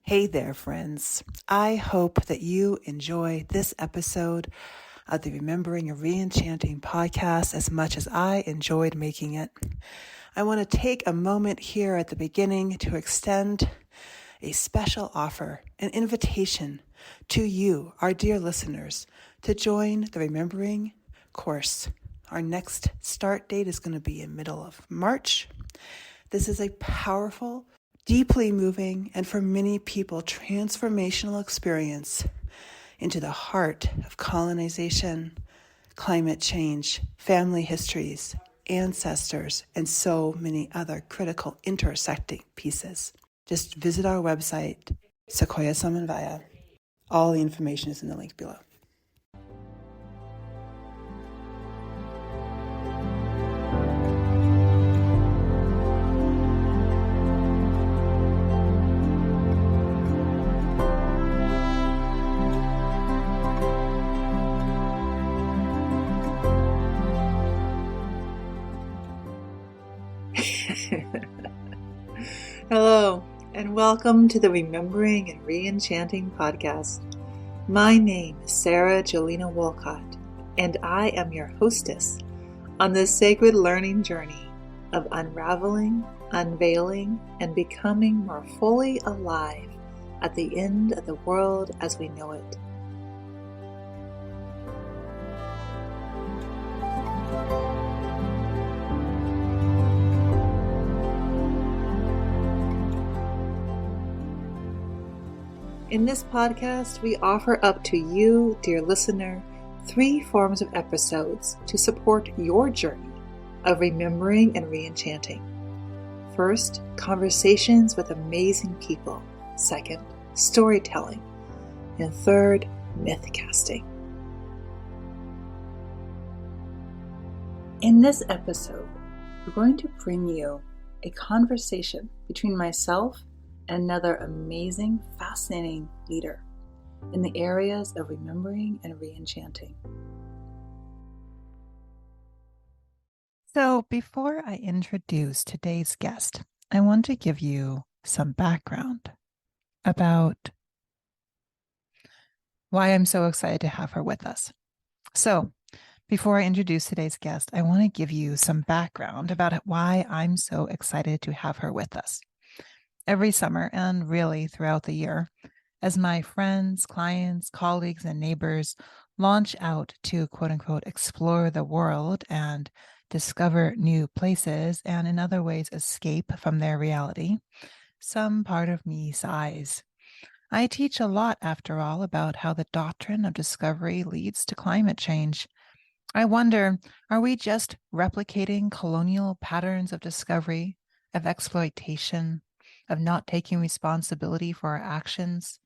Hey there, friends. I hope that you enjoy this episode of the Remembering and ReEnchanting Podcast as much as I enjoyed making it. I want to take a moment here at the beginning to extend a special offer, an invitation to you, our dear listeners, to join the Remembering course. Our next start date is going to be in middle of March. This is a powerful, deeply moving, and for many people, transformational experience into the heart of colonization, climate change, family histories, ancestors, and so many other critical intersecting pieces. Just visit our website, Sequoia Samanvaya. All the information is in the link below. Hello, and welcome to the Remembering and ReEnchanting Podcast. My name is Sara Jolena Wolcott, and I am your hostess on this sacred learning journey of unraveling, unveiling, and becoming more fully alive at the end of the world as we know it. In this podcast, we offer up to you, dear listener, 3 forms of episodes to support your journey of remembering and reenchanting. First, conversations with amazing people. Second, storytelling. And third, myth casting. In this episode, we're going to bring you a conversation between myself and another amazing, fascinating leader in the areas of remembering and reenchanting. So before I introduce today's guest, I want to give you some background about why I'm so excited to have her with us. So before I introduce today's guest, I want to give you some background about why I'm so excited to have her with us. Every summer, and really throughout the year, as my friends, clients, colleagues, and neighbors launch out to quote unquote explore the world and discover new places and in other ways escape from their reality, some part of me sighs. I teach a lot, after all, about how the doctrine of discovery leads to climate change. I wonder, are we just replicating colonial patterns of discovery, of exploitation, of not taking responsibility for our actions,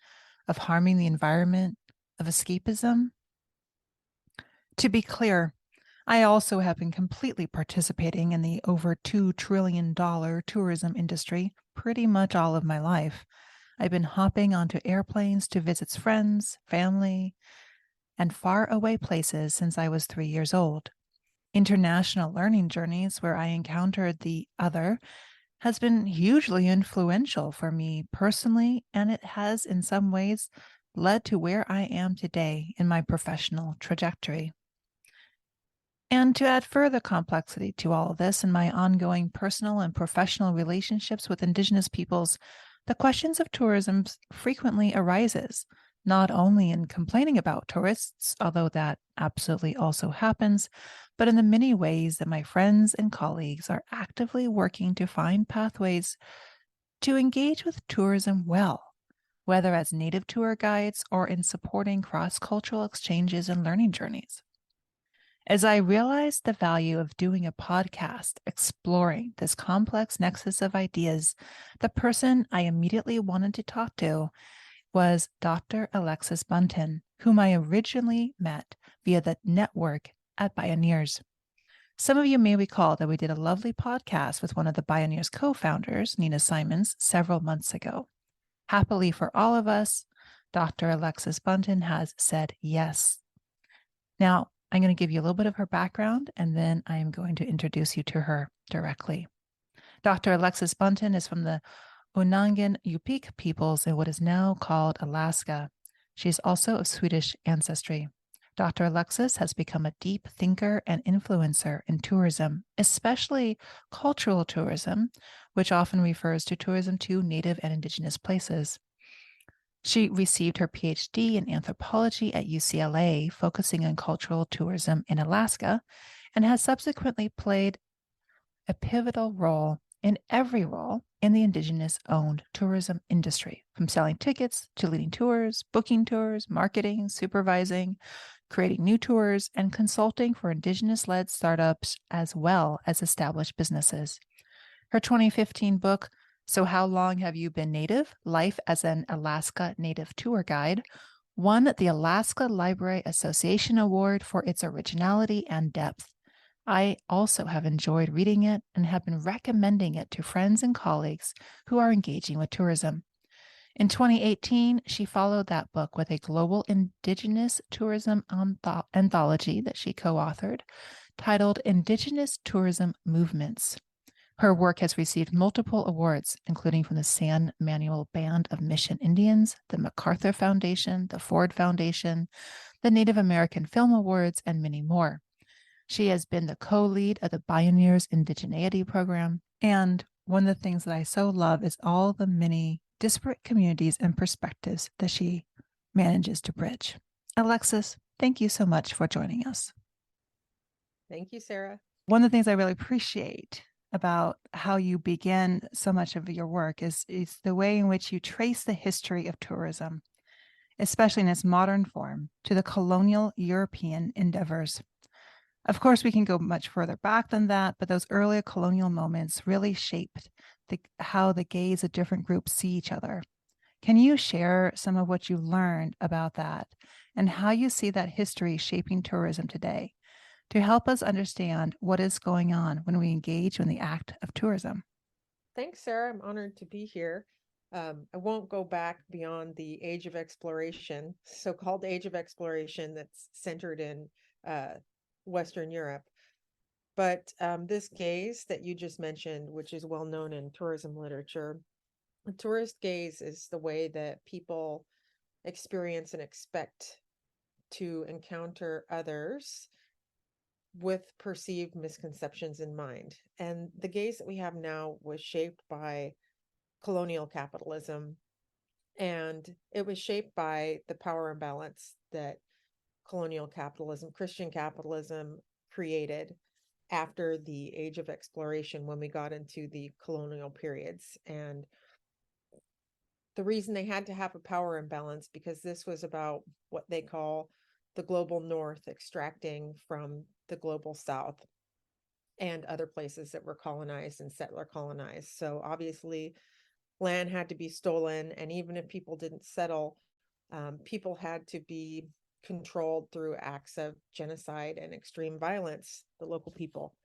of harming the environment, of escapism? To be clear, I also have been completely participating in the over $2 trillion tourism industry pretty much all of my life. I've been hopping onto airplanes to visit friends, family, and far away places since I was 3 years old. International learning journeys where I encountered the other has been hugely influential for me personally, and it has in some ways led to where I am today in my professional trajectory. And to add further complexity to all of this in my ongoing personal and professional relationships with Indigenous peoples, the questions of tourism frequently arises, not only in complaining about tourists, although that absolutely also happens, but in the many ways that my friends and colleagues are actively working to find pathways to engage with tourism well, whether as native tour guides or in supporting cross-cultural exchanges and learning journeys. As I realized the value of doing a podcast exploring this complex nexus of ideas, the person I immediately wanted to talk to was Dr. Alexis Bunten, whom I originally met via the network at Bioneers. Some of you may recall that we did a lovely podcast with one of the Bioneers co-founders, Nina Simons, several months ago. Happily for all of us, Dr. Alexis Bunten has said yes. Now, I'm going to give you a little bit of her background, and then I am going to introduce you to her directly. Dr. Alexis Bunten is from the Unangan Yupik peoples in what is now called Alaska. She is also of Swedish ancestry. Dr. Alexis has become a deep thinker and influencer in tourism, especially cultural tourism, which often refers to tourism to Native and Indigenous places. She received her PhD in anthropology at UCLA, focusing on cultural tourism in Alaska, and has subsequently played a pivotal role in every role in the Indigenous-owned tourism industry, from selling tickets to leading tours, booking tours, marketing, supervising, creating new tours, and consulting for Indigenous-led startups as well as established businesses. Her 2015 book, So How Long Have You Been Native? Life as an Alaska Native Tour Guide, won the Alaska Library Association Award for its originality and depth. I also have enjoyed reading it and have been recommending it to friends and colleagues who are engaging with tourism. In 2018, she followed that book with a global Indigenous tourism anthology that she co-authored titled Indigenous Tourism Movements. Her work has received multiple awards, including from the San Manuel Band of Mission Indians, the MacArthur Foundation, the Ford Foundation, the Native American Film Awards, and many more. She has been the co-lead of the Pioneers Indigeneity program. And one of the things that I so love is all the many disparate communities and perspectives that she manages to bridge. Alexis, thank you so much for joining us. Thank you, Sarah. One of the things I really appreciate about how you begin so much of your work is the way in which you trace the history of tourism, especially in its modern form, to the colonial European endeavors. Of course, we can go much further back than that, but those earlier colonial moments really shaped how the gaze of different groups see each other. Can you share some of what you learned about that and how you see that history shaping tourism today to help us understand what is going on when we engage in the act of tourism? Thanks, Sarah. I'm honored to be here. I won't go back beyond the age of exploration, so-called age of exploration that's centered in Western Europe. But this gaze that you just mentioned, which is well known in tourism literature, the tourist gaze is the way that people experience and expect to encounter others with perceived misconceptions in mind. And the gaze that we have now was shaped by colonial capitalism, and it was shaped by the power imbalance that colonial capitalism, Christian capitalism, created after the age of exploration when we got into the colonial periods. And the reason they had to have a power imbalance because this was about what they call the global north extracting from the global south and other places that were colonized and settler colonized. So obviously land had to be stolen, and even if people didn't settle, people had to be controlled through acts of genocide and extreme violence, the local people,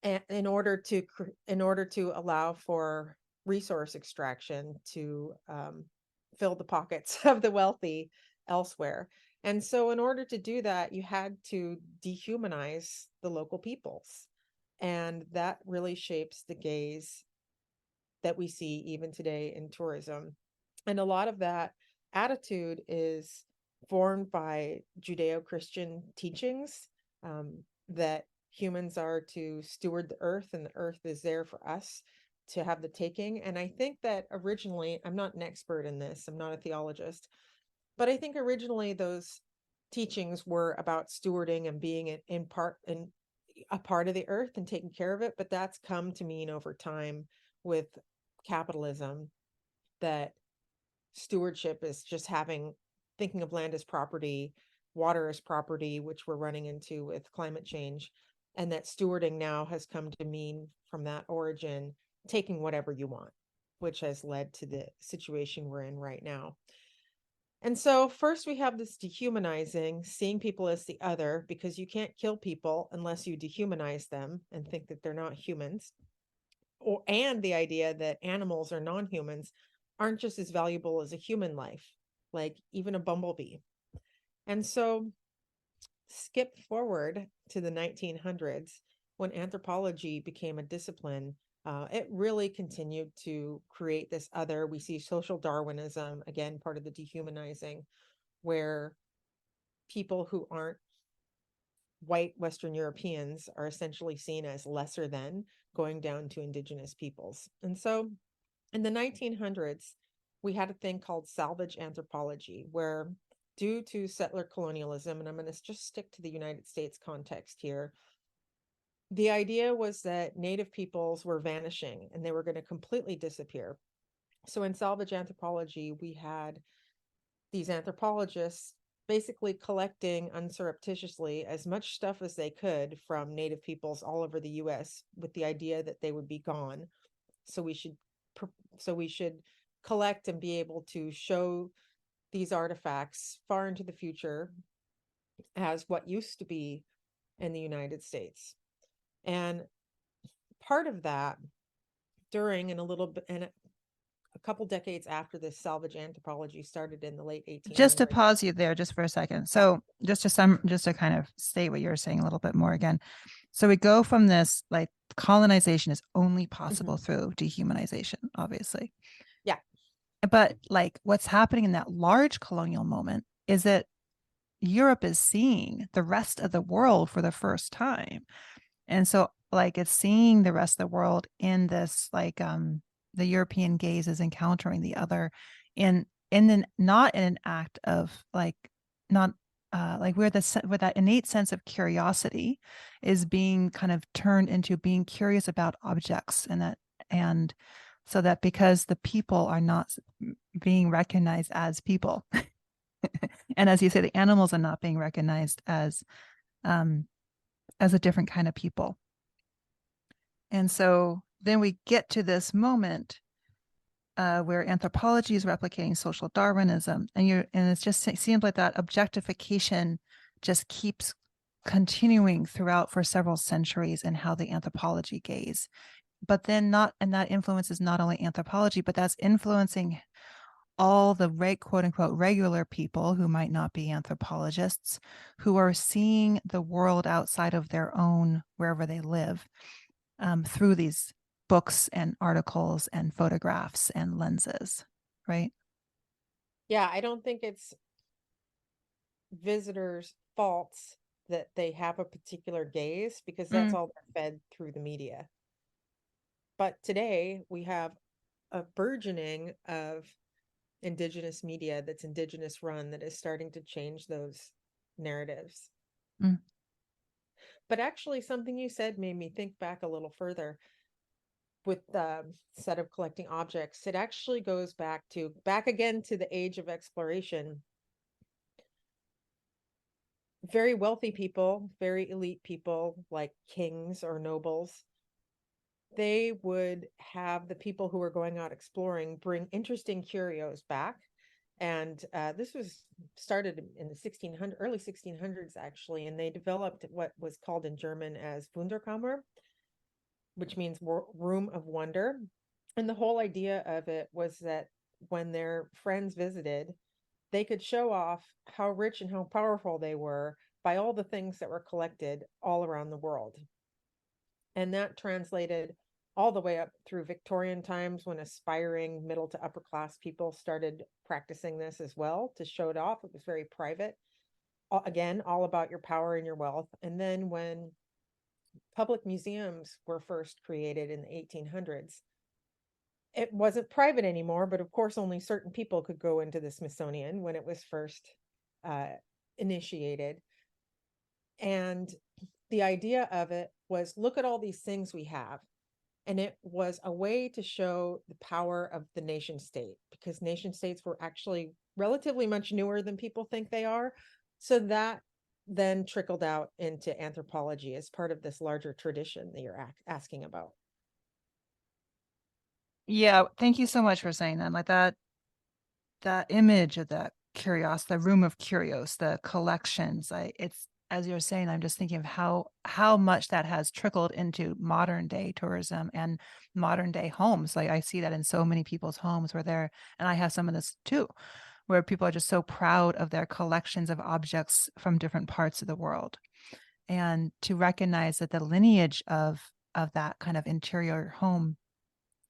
and in order to allow for resource extraction to fill the pockets of the wealthy elsewhere. And so in order to do that, you had to dehumanize the local peoples. And that really shapes the gaze that we see even today in tourism. And a lot of that attitude is formed by Judeo-Christian teachings, that humans are to steward the earth and the earth is there for us to have the taking. And I think that originally, I'm not an expert in this, I'm not a theologist, but I think originally those teachings were about stewarding and being in a part of the earth and taking care of it. But that's come to mean over time with capitalism that stewardship is just thinking of land as property, water as property, which we're running into with climate change. And that stewarding now has come to mean, from that origin, taking whatever you want, which has led to the situation we're in right now. And so first we have this dehumanizing, seeing people as the other, because you can't kill people unless you dehumanize them and think that they're not humans. And the idea that animals or non-humans aren't just as valuable as a human life, like even a bumblebee. And so skip forward to the 1900s when anthropology became a discipline It really continued to create this other. We see social Darwinism, again, part of the dehumanizing, where people who aren't white Western Europeans are essentially seen as lesser than, going down to indigenous peoples. And so in the 1900s, we had a thing called salvage anthropology, where due to settler colonialism, and I'm going to just stick to the United States context here, the idea was that Native peoples were vanishing and they were going to completely disappear. So in salvage anthropology, we had these anthropologists basically collecting unsurreptitiously as much stuff as they could from Native peoples all over the US, with the idea that they would be gone. So we should collect and be able to show these artifacts far into the future as what used to be in the United States. And part of that, during and a little bit, and a couple decades after this salvage anthropology started in the late 1800s. Just to pause you there just for a second. So just to kind of state what you're saying a little bit more again. So we go from this, like, colonization is only possible through dehumanization, obviously. Yeah. But like what's happening in that large colonial moment is that Europe is seeing the rest of the world for the first time. And so like it's seeing the rest of the world in this, like, the European gaze is encountering the other in then not in an act of like, not like where that innate sense of curiosity is being kind of turned into being curious about objects, and so that because the people are not being recognized as people, and as you say, the animals are not being recognized as a different kind of people. And so then we get to this moment where anthropology is replicating social Darwinism, and it just seems like that objectification just keeps continuing throughout for several centuries in how the anthropology gaze. But then that influences not only anthropology, but that's influencing all the quote unquote regular people who might not be anthropologists, who are seeing the world outside of their own, wherever they live, through these books and articles and photographs and lenses, right? Yeah, I don't think it's visitors' faults that they have a particular gaze, because that's all they're fed through the media. But today we have a burgeoning of indigenous media that's indigenous run that is starting to change those narratives. But actually, something you said made me think back a little further with the set of collecting objects. It actually goes back again to the age of exploration. Very wealthy people, very elite people like kings or nobles, they would have the people who were going out exploring bring interesting curios back. And this was started in the early 1600s, actually, and they developed what was called in German as Wunderkammer, which means room of wonder. And the whole idea of it was that when their friends visited, they could show off how rich and how powerful they were by all the things that were collected all around the world. And that translated all the way up through Victorian times, when aspiring middle to upper class people started practicing this as well to show it off. It was very private. Again, all about your power and your wealth. And then when public museums were first created in the 1800s, it wasn't private anymore, but of course only certain people could go into the Smithsonian when it was first initiated. And the idea of it was, look at all these things we have. And it was a way to show the power of the nation state, because nation states were actually relatively much newer than people think they are. So that then trickled out into anthropology as part of this larger tradition that you're asking about. Yeah, thank you so much for saying that. Like that image of that curiosity, the room of curios, the collections. It's, as you're saying, I'm just thinking of how much that has trickled into modern day tourism and modern day homes. Like I see that in so many people's homes and I have some of this too, where people are just so proud of their collections of objects from different parts of the world. And to recognize that the lineage of of that kind of interior home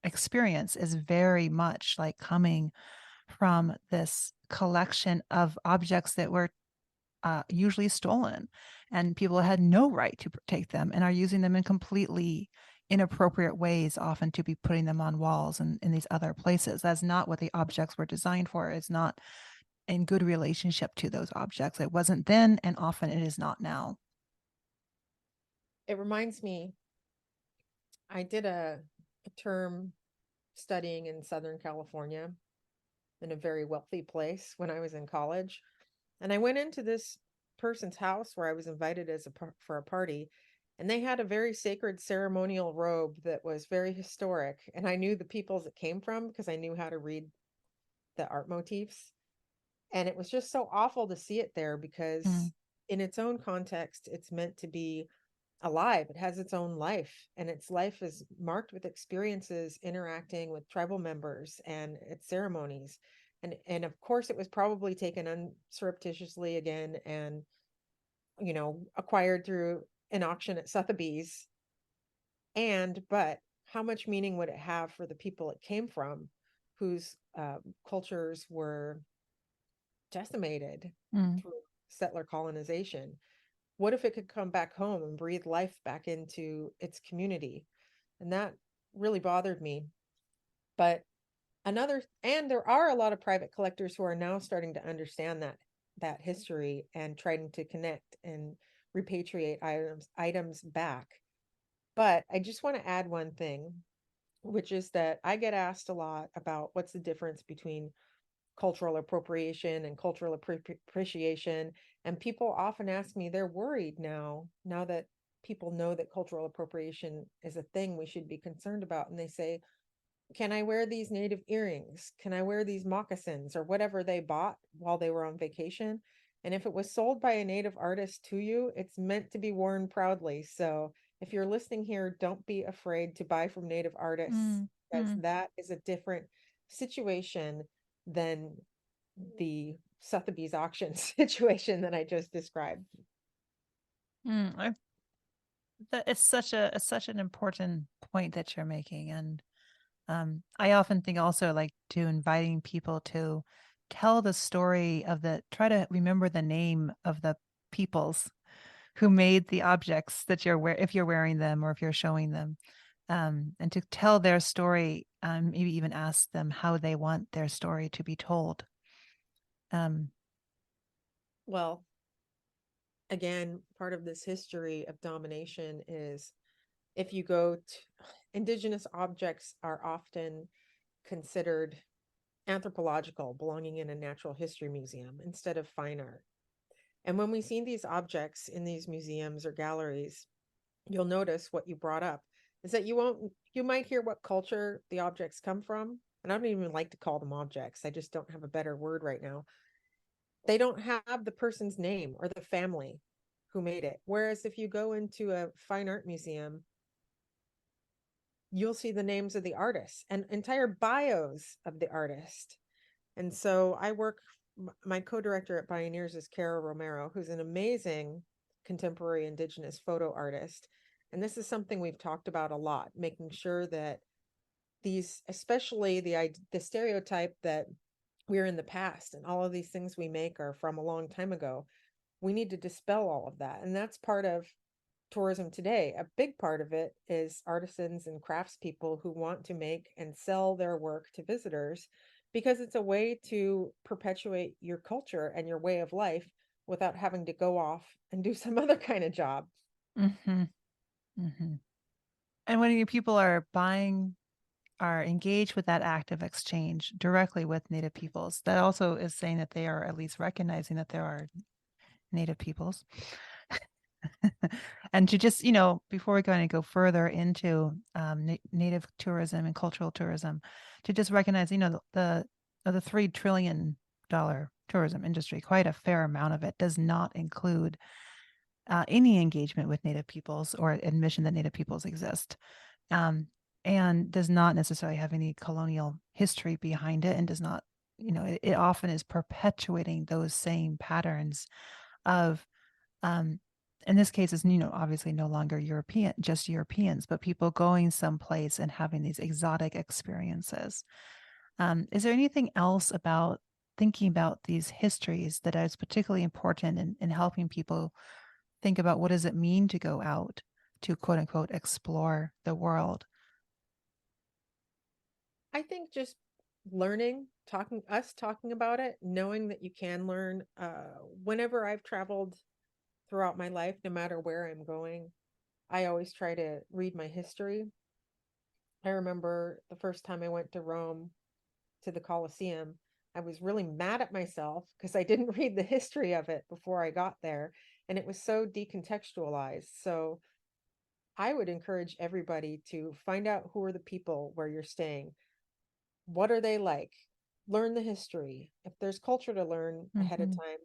experience is very much like coming from this collection of objects that were usually stolen, and people had no right to take them and are using them in completely inappropriate ways, often to be putting them on walls and in these other places. That's not what the objects were designed for. It's not in good relationship to those objects. It wasn't then, and often it is not now. It reminds me, I did a term studying in Southern California in a very wealthy place when I was in college. And I went into this person's house where I was invited for a party, and they had a very sacred ceremonial robe that was very historic. And I knew the peoples it came from because I knew how to read the art motifs. And it was just so awful to see it there because in its own context, it's meant to be alive. It has its own life, and its life is marked with experiences interacting with tribal members and its ceremonies. And of course, it was probably taken surreptitiously again and, acquired through an auction at Sotheby's. But how much meaning would it have for the people it came from, whose cultures were decimated through settler colonization? What if it could come back home and breathe life back into its community? And that really bothered me. But there are a lot of private collectors who are now starting to understand that history and trying to connect and repatriate items back. But I just want to add one thing, which is that I get asked a lot about what's the difference between cultural appropriation and cultural appreciation. And people often ask me, they're worried now that people know that cultural appropriation is a thing we should be concerned about. And they say, can I wear these native earrings? Can I wear these moccasins or whatever they bought while they were on vacation? And if it was sold by a native artist to you, it's meant to be worn proudly. So if you're listening here, don't be afraid to buy from native artists, because that is a different situation than the Sotheby's auction situation that I just described. It's such an important point that you're making. And I often think also, like, to inviting people to tell the story try to remember the name of the peoples who made the objects that if you're wearing them or if you're showing them, and to tell their story, maybe even ask them how they want their story to be told. Well, again, part of this history of domination is, if you go to indigenous objects, are often considered anthropological, belonging in a natural history museum instead of fine art. And when we see these objects in these museums or galleries, you'll notice what you brought up is that you might hear what culture the objects come from. And I don't even like to call them objects. I just don't have a better word right now. They don't have the person's name or the family who made it. Whereas if you go into a fine art museum, you'll see the names of the artists and entire bios of the artist. And so my co-director at Pioneers is Cara Romero, who's an amazing contemporary Indigenous photo artist. And this is something we've talked about a lot, making sure that especially the stereotype that we're in the past and all of these things we make are from a long time ago. We need to dispel all of that. And that's part of tourism today. A big part of it is artisans and craftspeople who want to make and sell their work to visitors, because it's a way to perpetuate your culture and your way of life without having to go off and do some other kind of job. And when people are engaged with that act of exchange directly with Native peoples, that also is saying that they are at least recognizing that there are Native peoples. And to just, before we're going to go further into Native tourism and cultural tourism, to just recognize, the $3 trillion tourism industry, quite a fair amount of it does not include any engagement with Native peoples or admission that Native peoples exist, and does not necessarily have any colonial history behind it, and does not, it often is perpetuating those same patterns of in this case, is, obviously no longer European, just Europeans, but people going someplace and having these exotic experiences. Is there anything else about thinking about these histories that is particularly important in helping people think about what does it mean to go out to quote unquote explore the world? I think just learning, talking about it, knowing that you can learn. Whenever I've traveled throughout my life, no matter where I'm going, I always try to read my history. I remember the first time I went to Rome, to the Colosseum, I was really mad at myself because I didn't read the history of it before I got there. And it was so decontextualized. So I would encourage everybody to find out who are the people where you're staying. What are they like? Learn the history. If there's culture to learn ahead of Mhm. time,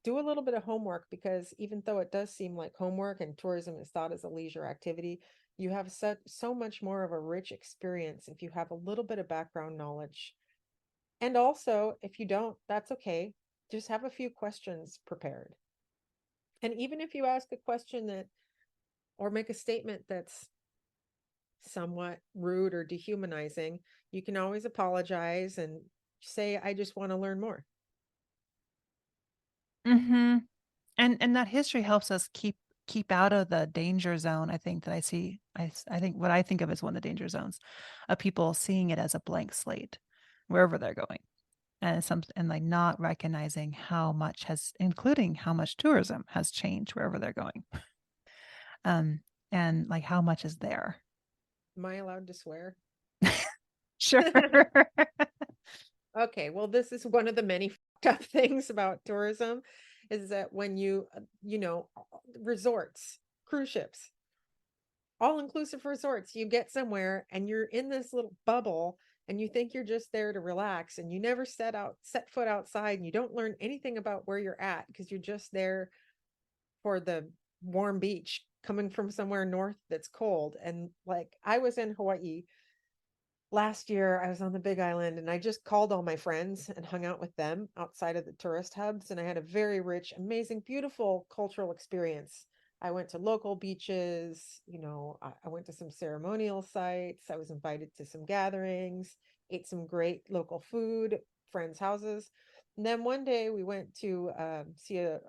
do a little bit of homework, because even though it does seem like homework and tourism is thought as a leisure activity, you have so much more of a rich experience if you have a little bit of background knowledge. And also, if you don't, that's okay. Just have a few questions prepared. And even if you ask a question that, or make a statement that's somewhat rude or dehumanizing, you can always apologize and say, I just want to learn more. Mm-hmm. And that history helps us keep out of the danger zone. I think that I see. I think what I think of as one of the danger zones of people seeing it as a blank slate wherever they're going, and like not recognizing how much has, including how much tourism has changed wherever they're going, um, and like how much is there. Am I allowed to swear? Sure. Okay, well, this is one of the many fucked up things about tourism, is that when resorts, cruise ships, all inclusive resorts, you get somewhere and you're in this little bubble and you think you're just there to relax, and you never set foot outside, and you don't learn anything about where you're at because you're just there for the warm beach coming from somewhere north that's cold. And like, I was in Hawaii last year, I was on the Big Island, and I just called all my friends and hung out with them outside of the tourist hubs. And I had a very rich, amazing, beautiful cultural experience. I went to local beaches, I went to some ceremonial sites. I was invited to some gatherings, ate some great local food, friends' houses. And then one day we went to see a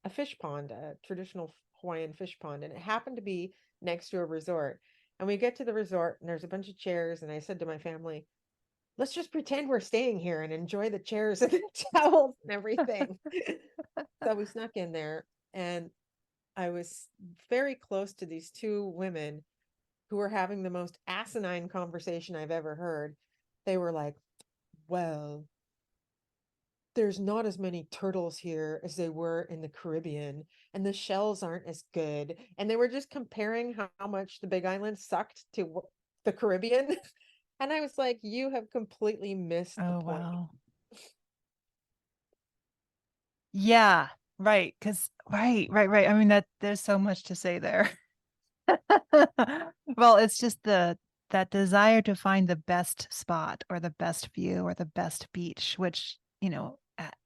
fish pond, a traditional Hawaiian fish pond, and it happened to be next to a resort. And we get to the resort and there's a bunch of chairs. And I said to my family, let's just pretend we're staying here and enjoy the chairs and the towels and everything. So we snuck in there, and I was very close to these two women who were having the most asinine conversation I've ever heard. They were like, well, there's not as many turtles here as they were in the Caribbean, and the shells aren't as good. And they were just comparing how much the Big Island sucked to the Caribbean. And I was like, you have completely missed the Oh, point. wow. Yeah, right. Right. I mean, that there's so much to say there. Well, it's just that desire to find the best spot or the best view or the best beach, which,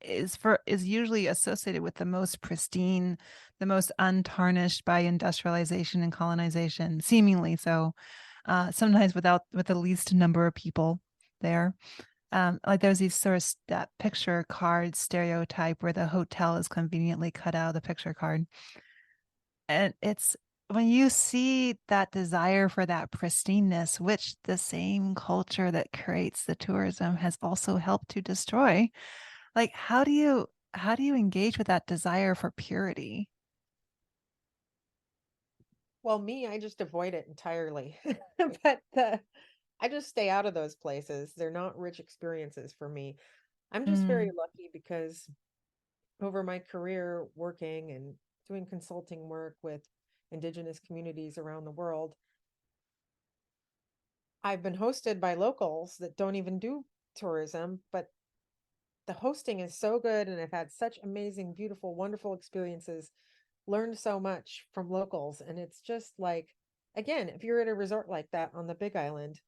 is usually associated with the most pristine, the most untarnished by industrialization and colonization, seemingly so. Sometimes with the least number of people there. Like there's these sort of that picture card stereotype where the hotel is conveniently cut out of the picture card. And it's when you see that desire for that pristineness, which the same culture that creates the tourism has also helped to destroy, like how do you engage with that desire for purity? Well, me, I just avoid it entirely. But I just stay out of those places. They're not rich experiences for me. I'm just very Mm, lucky because over my career working and doing consulting work with indigenous communities around the world, I've been hosted by locals that don't even do tourism, but the hosting is so good, and I've had such amazing, beautiful, wonderful experiences, learned so much from locals. And it's just like, again, if you're at a resort like that on the Big Island,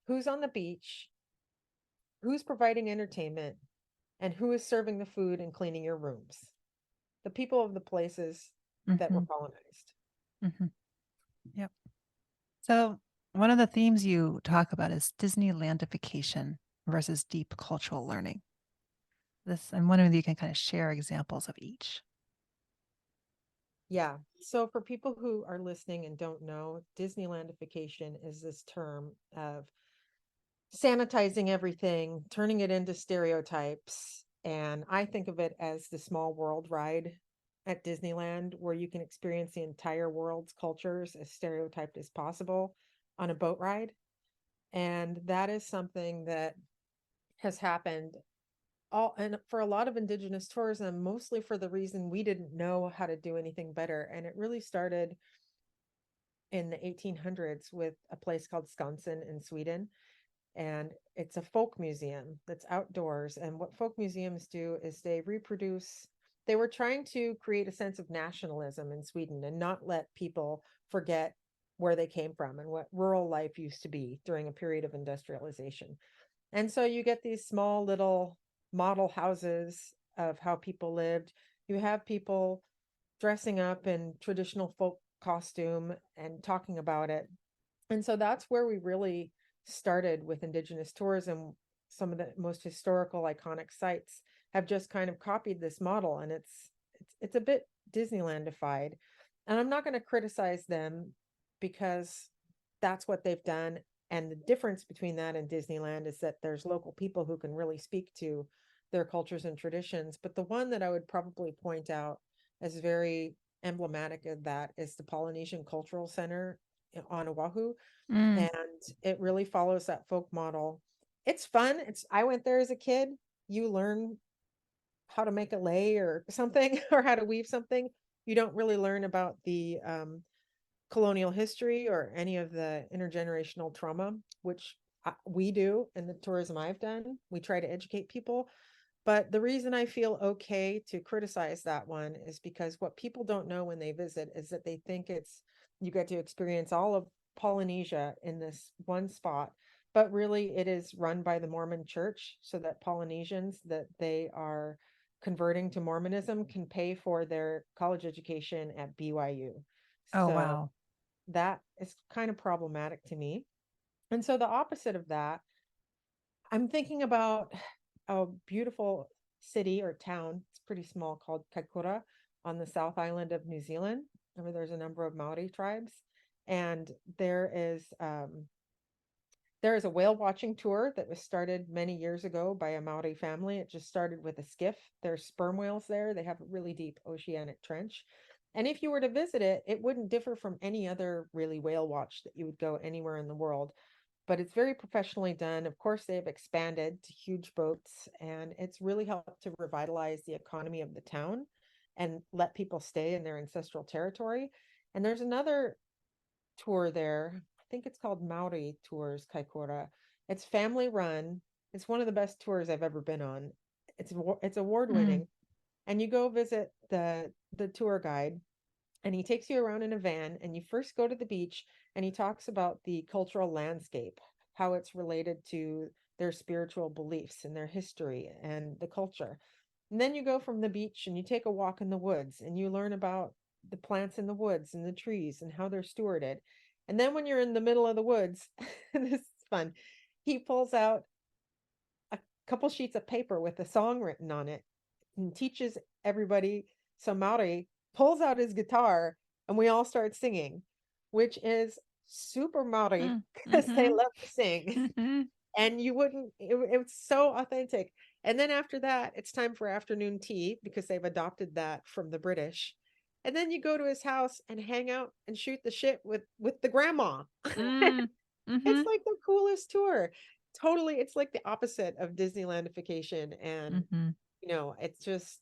who's on the beach, who's providing entertainment, and who is serving the food and cleaning your rooms? The people of the places that were Mm-hmm. colonized. Mm-hmm. Yep. So one of the themes you talk about is Disneylandification versus deep cultural learning. I'm wondering if you can kind of share examples of each. Yeah. So for people who are listening and don't know, Disneylandification is this term of sanitizing everything, turning it into stereotypes. And I think of it as the small world ride at Disneyland, where you can experience the entire world's cultures as stereotyped as possible on a boat ride. And that is something that has happened all and for a lot of indigenous tourism, mostly for the reason we didn't know how to do anything better. And it really started in the 1800s with a place called Skansen in Sweden. And it's a folk museum that's outdoors. And what folk museums do is they were trying to create a sense of nationalism in Sweden and not let people forget where they came from and what rural life used to be during a period of industrialization. And so you get these small little model houses of how people lived. You have people dressing up in traditional folk costume and talking about it. And so that's where we really started with indigenous tourism. Some of the most historical iconic sites have just kind of copied this model, and it's a bit Disneylandified. And I'm not going to criticize them because that's what they've done. And the difference between that and Disneyland is that there's local people who can really speak to their cultures and traditions. But the one that I would probably point out as very emblematic of that is the Polynesian Cultural Center on Oahu. Mm. And it really follows that folk model. It's fun. I went there as a kid. You learn how to make a lei or something, or how to weave something. You don't really learn about the colonial history or any of the intergenerational trauma, which we do in the tourism I've done. We try to educate people. But the reason I feel okay to criticize that one is because what people don't know when they visit is that they think you get to experience all of Polynesia in this one spot. But really, it is run by the Mormon church so that Polynesians that they are converting to Mormonism can pay for their college education at BYU. Oh, So wow. that is kind of problematic to me. And so the opposite of that, I'm thinking about a beautiful city or town. It's pretty small, called Kaikoura on the South Island of New Zealand, where there's a number of Maori tribes. And there is a whale watching tour that was started many years ago by a Maori family. It just started with a skiff. There's sperm whales there. They have a really deep oceanic trench. And if you were to visit it, it wouldn't differ from any other really whale watch that you would go anywhere in the world. But it's very professionally done. Of course, they've expanded to huge boats, and it's really helped to revitalize the economy of the town and let people stay in their ancestral territory. And there's another tour there. I think it's called Maori Tours Kaikoura. It's family run. It's one of the best tours I've ever been on. It's award Mm. winning, and you go visit the tour guide, and he takes you around in a van, and you first go to the beach, and he talks about the cultural landscape, how it's related to their spiritual beliefs and their history and the culture. And then you go from the beach and you take a walk in the woods and you learn about the plants in the woods and the trees and how they're stewarded. And then when you're in the middle of the woods, this is fun, he pulls out a couple sheets of paper with a song written on it and teaches everybody. So Maori pulls out his guitar and we all start singing, which is super Maori Mm. because they Mm-hmm. love to sing. Mm-hmm. And you wouldn't, it was so authentic. And then after that, it's time for afternoon tea because they've adopted that from the British. And then you go to his house and hang out and shoot the shit with the grandma. Mm. Mm-hmm. It's like the coolest tour. Totally, it's like the opposite of Disneylandification. And Mm-hmm. it's just,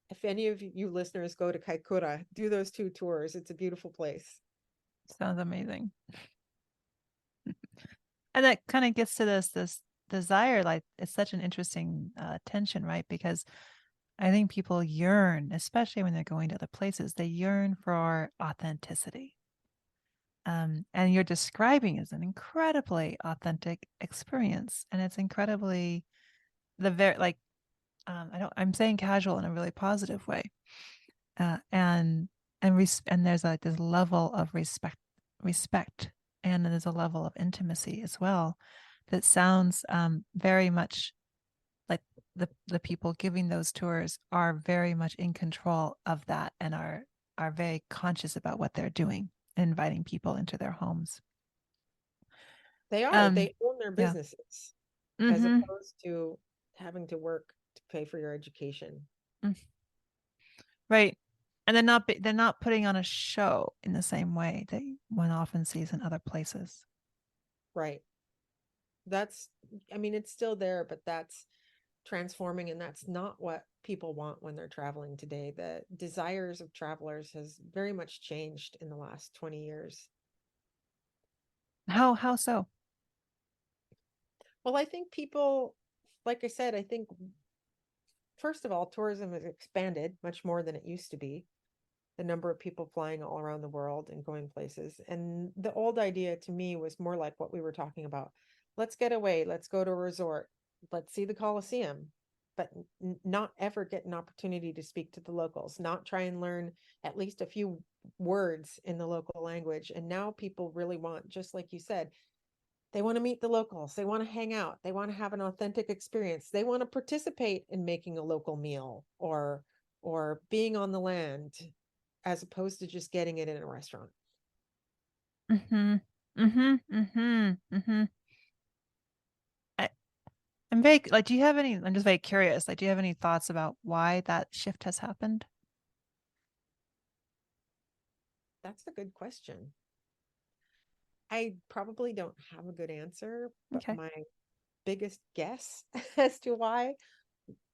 if any of you listeners go to Kaikoura, do those two tours. It's a beautiful place. Sounds amazing. And that kind of gets to this desire, like it's such an interesting tension, right? Because I think people yearn, especially when they're going to other places, they yearn for authenticity. And you're describing is an incredibly authentic experience, and it's incredibly I'm saying casual in a really positive way, and and there's like this level of respect, and there's a level of intimacy as well that sounds very much like the people giving those tours are very much in control of that and are very conscious about what they're doing and inviting people into their homes. They own their Yeah. businesses as Mm-hmm. opposed to having to work to pay for your education. Right. And they're not putting on a show in the same way that one often sees in other places. Right. I mean, it's still there, but that's transforming, and that's not what people want when they're traveling today. The desires of travelers has very much changed in the last 20 years. How so? Well, I think people, like I said, I think first of all, tourism has expanded much more than it used to be. The number of people flying all around the world and going places. And the old idea to me was more like what we were talking about. Let's get away, let's go to a resort, let's see the Colosseum, but not ever get an opportunity to speak to the locals, not try and learn at least a few words in the local language. And now people really want, just like you said, they want to meet the locals, they want to hang out, they want to have an authentic experience, they want to participate in making a local meal or being on the land as opposed to just getting it in a restaurant. Mm-hmm. Mm-hmm. Mm-hmm. Mm-hmm. I'm very like, do you have any, I'm just very curious, like, do you have any thoughts about why that shift has happened? That's a good question. I probably don't have a good answer, but Okay. my biggest guess as to why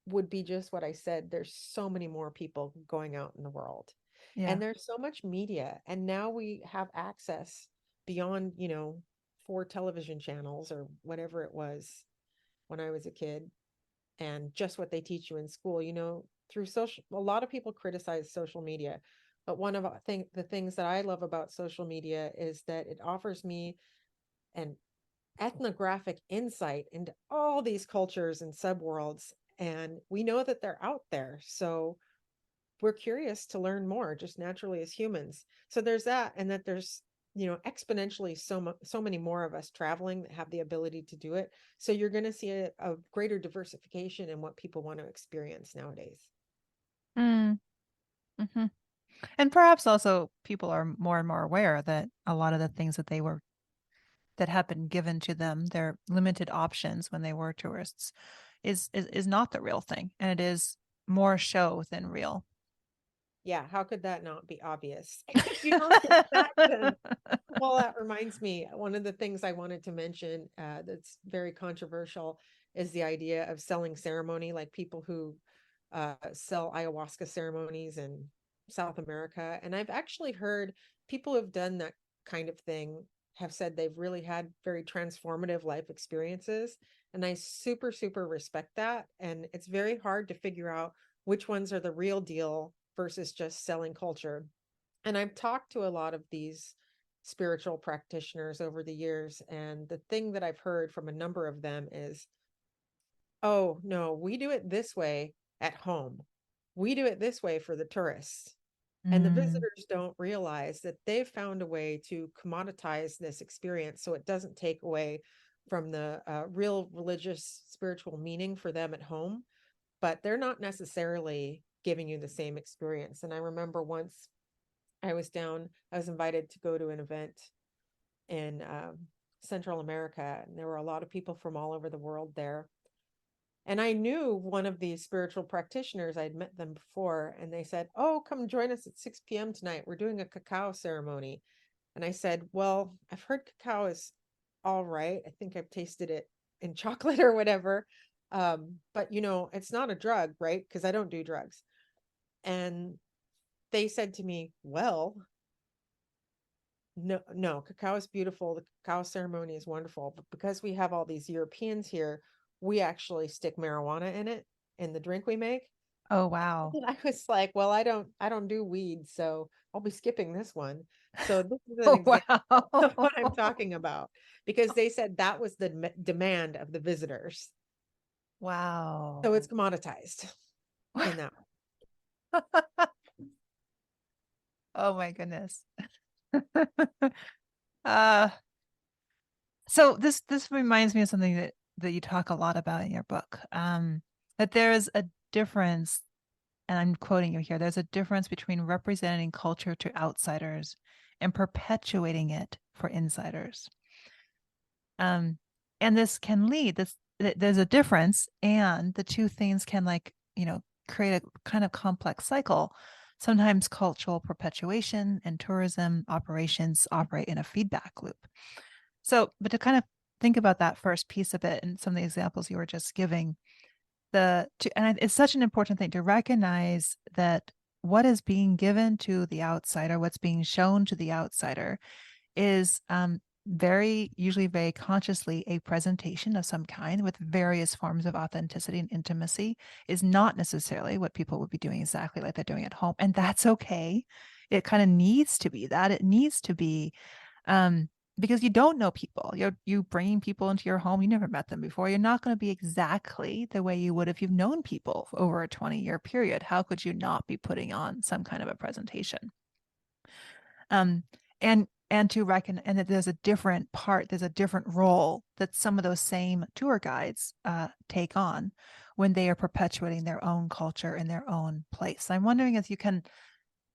would be just what I said. There's so many more people going out in the world, Yeah. and there's so much media, and now we have access beyond, 4 television channels or whatever it was when I was a kid, and just what they teach you in school, through social. A lot of people criticize social media, but one of the things that I love about social media is that it offers me an ethnographic insight into all these cultures and subworlds, and we know that they're out there, so we're curious to learn more just naturally as humans. So there's that, and that there's exponentially so many more of us traveling that have the ability to do it. So you're going to see a greater diversification in what people want to experience nowadays. Mm. Mm-hmm. And perhaps also people are more and more aware that a lot of the things that have been given to them, their limited options when they were tourists, is not the real thing, and it is more show than real. Yeah, how could that not be obvious? If you don't think that, then well, that reminds me, one of the things I wanted to mention that's very controversial is the idea of selling ceremony, like people who sell ayahuasca ceremonies in South America. And I've actually heard people who've done that kind of thing have said they've really had very transformative life experiences. And I super, super respect that. And it's very hard to figure out which ones are the real deal versus just selling culture. And I've talked to a lot of these spiritual practitioners over the years, and the thing that I've heard from a number of them is, oh no, we do it this way at home, we do it this way for the tourists, and the Mm. visitors don't realize that they've found a way to commoditize this experience so it doesn't take away from the real religious spiritual meaning for them at home, but they're not necessarily giving you the same experience. And I remember once I was invited to go to an event in Central America, and there were a lot of people from all over the world there. And I knew one of these spiritual practitioners, I'd met them before, and they said, oh, come join us at 6 p.m. tonight. We're doing a cacao ceremony. And I said, well, I've heard cacao is all right. I think I've tasted it in chocolate or whatever. But, it's not a drug, right? Because I don't do drugs. And they said to me, well, no, cacao is beautiful. The cacao ceremony is wonderful. But because we have all these Europeans here, we actually stick marijuana in it in the drink we make. Oh, wow. And I was like, well, I don't do weed, so I'll be skipping this one. So this is an Oh, example of what I'm wow. talking about, because they said that was the demand of the visitors. So Wow. it's commoditized in that. Oh my goodness. uh so this reminds me of something that you talk a lot about in your book. That there is a difference, and I'm quoting you here, there's a difference between representing culture to outsiders and perpetuating it for insiders. Um, and this can lead there's a difference, and the two things can create a kind of complex cycle. Sometimes cultural perpetuation and tourism operations operate in a feedback loop. So, but to kind of think about that first piece of it and some of the examples you were just giving, it's such an important thing to recognize that what is being given to the outsider, what's being shown to the outsider, is usually very consciously a presentation of some kind with various forms of authenticity and intimacy. Is not necessarily what people would be doing exactly like they're doing at home, and that's okay. It kind of needs to be that. It needs to be because you don't know people. You bringing people into your home, you never met them before. You're not going to be exactly the way you would if you've known people for over a 20-year period. How could you not be putting on some kind of a presentation? And to reckon, and that there's a different role that some of those same tour guides take on when they are perpetuating their own culture in their own place. I'm wondering if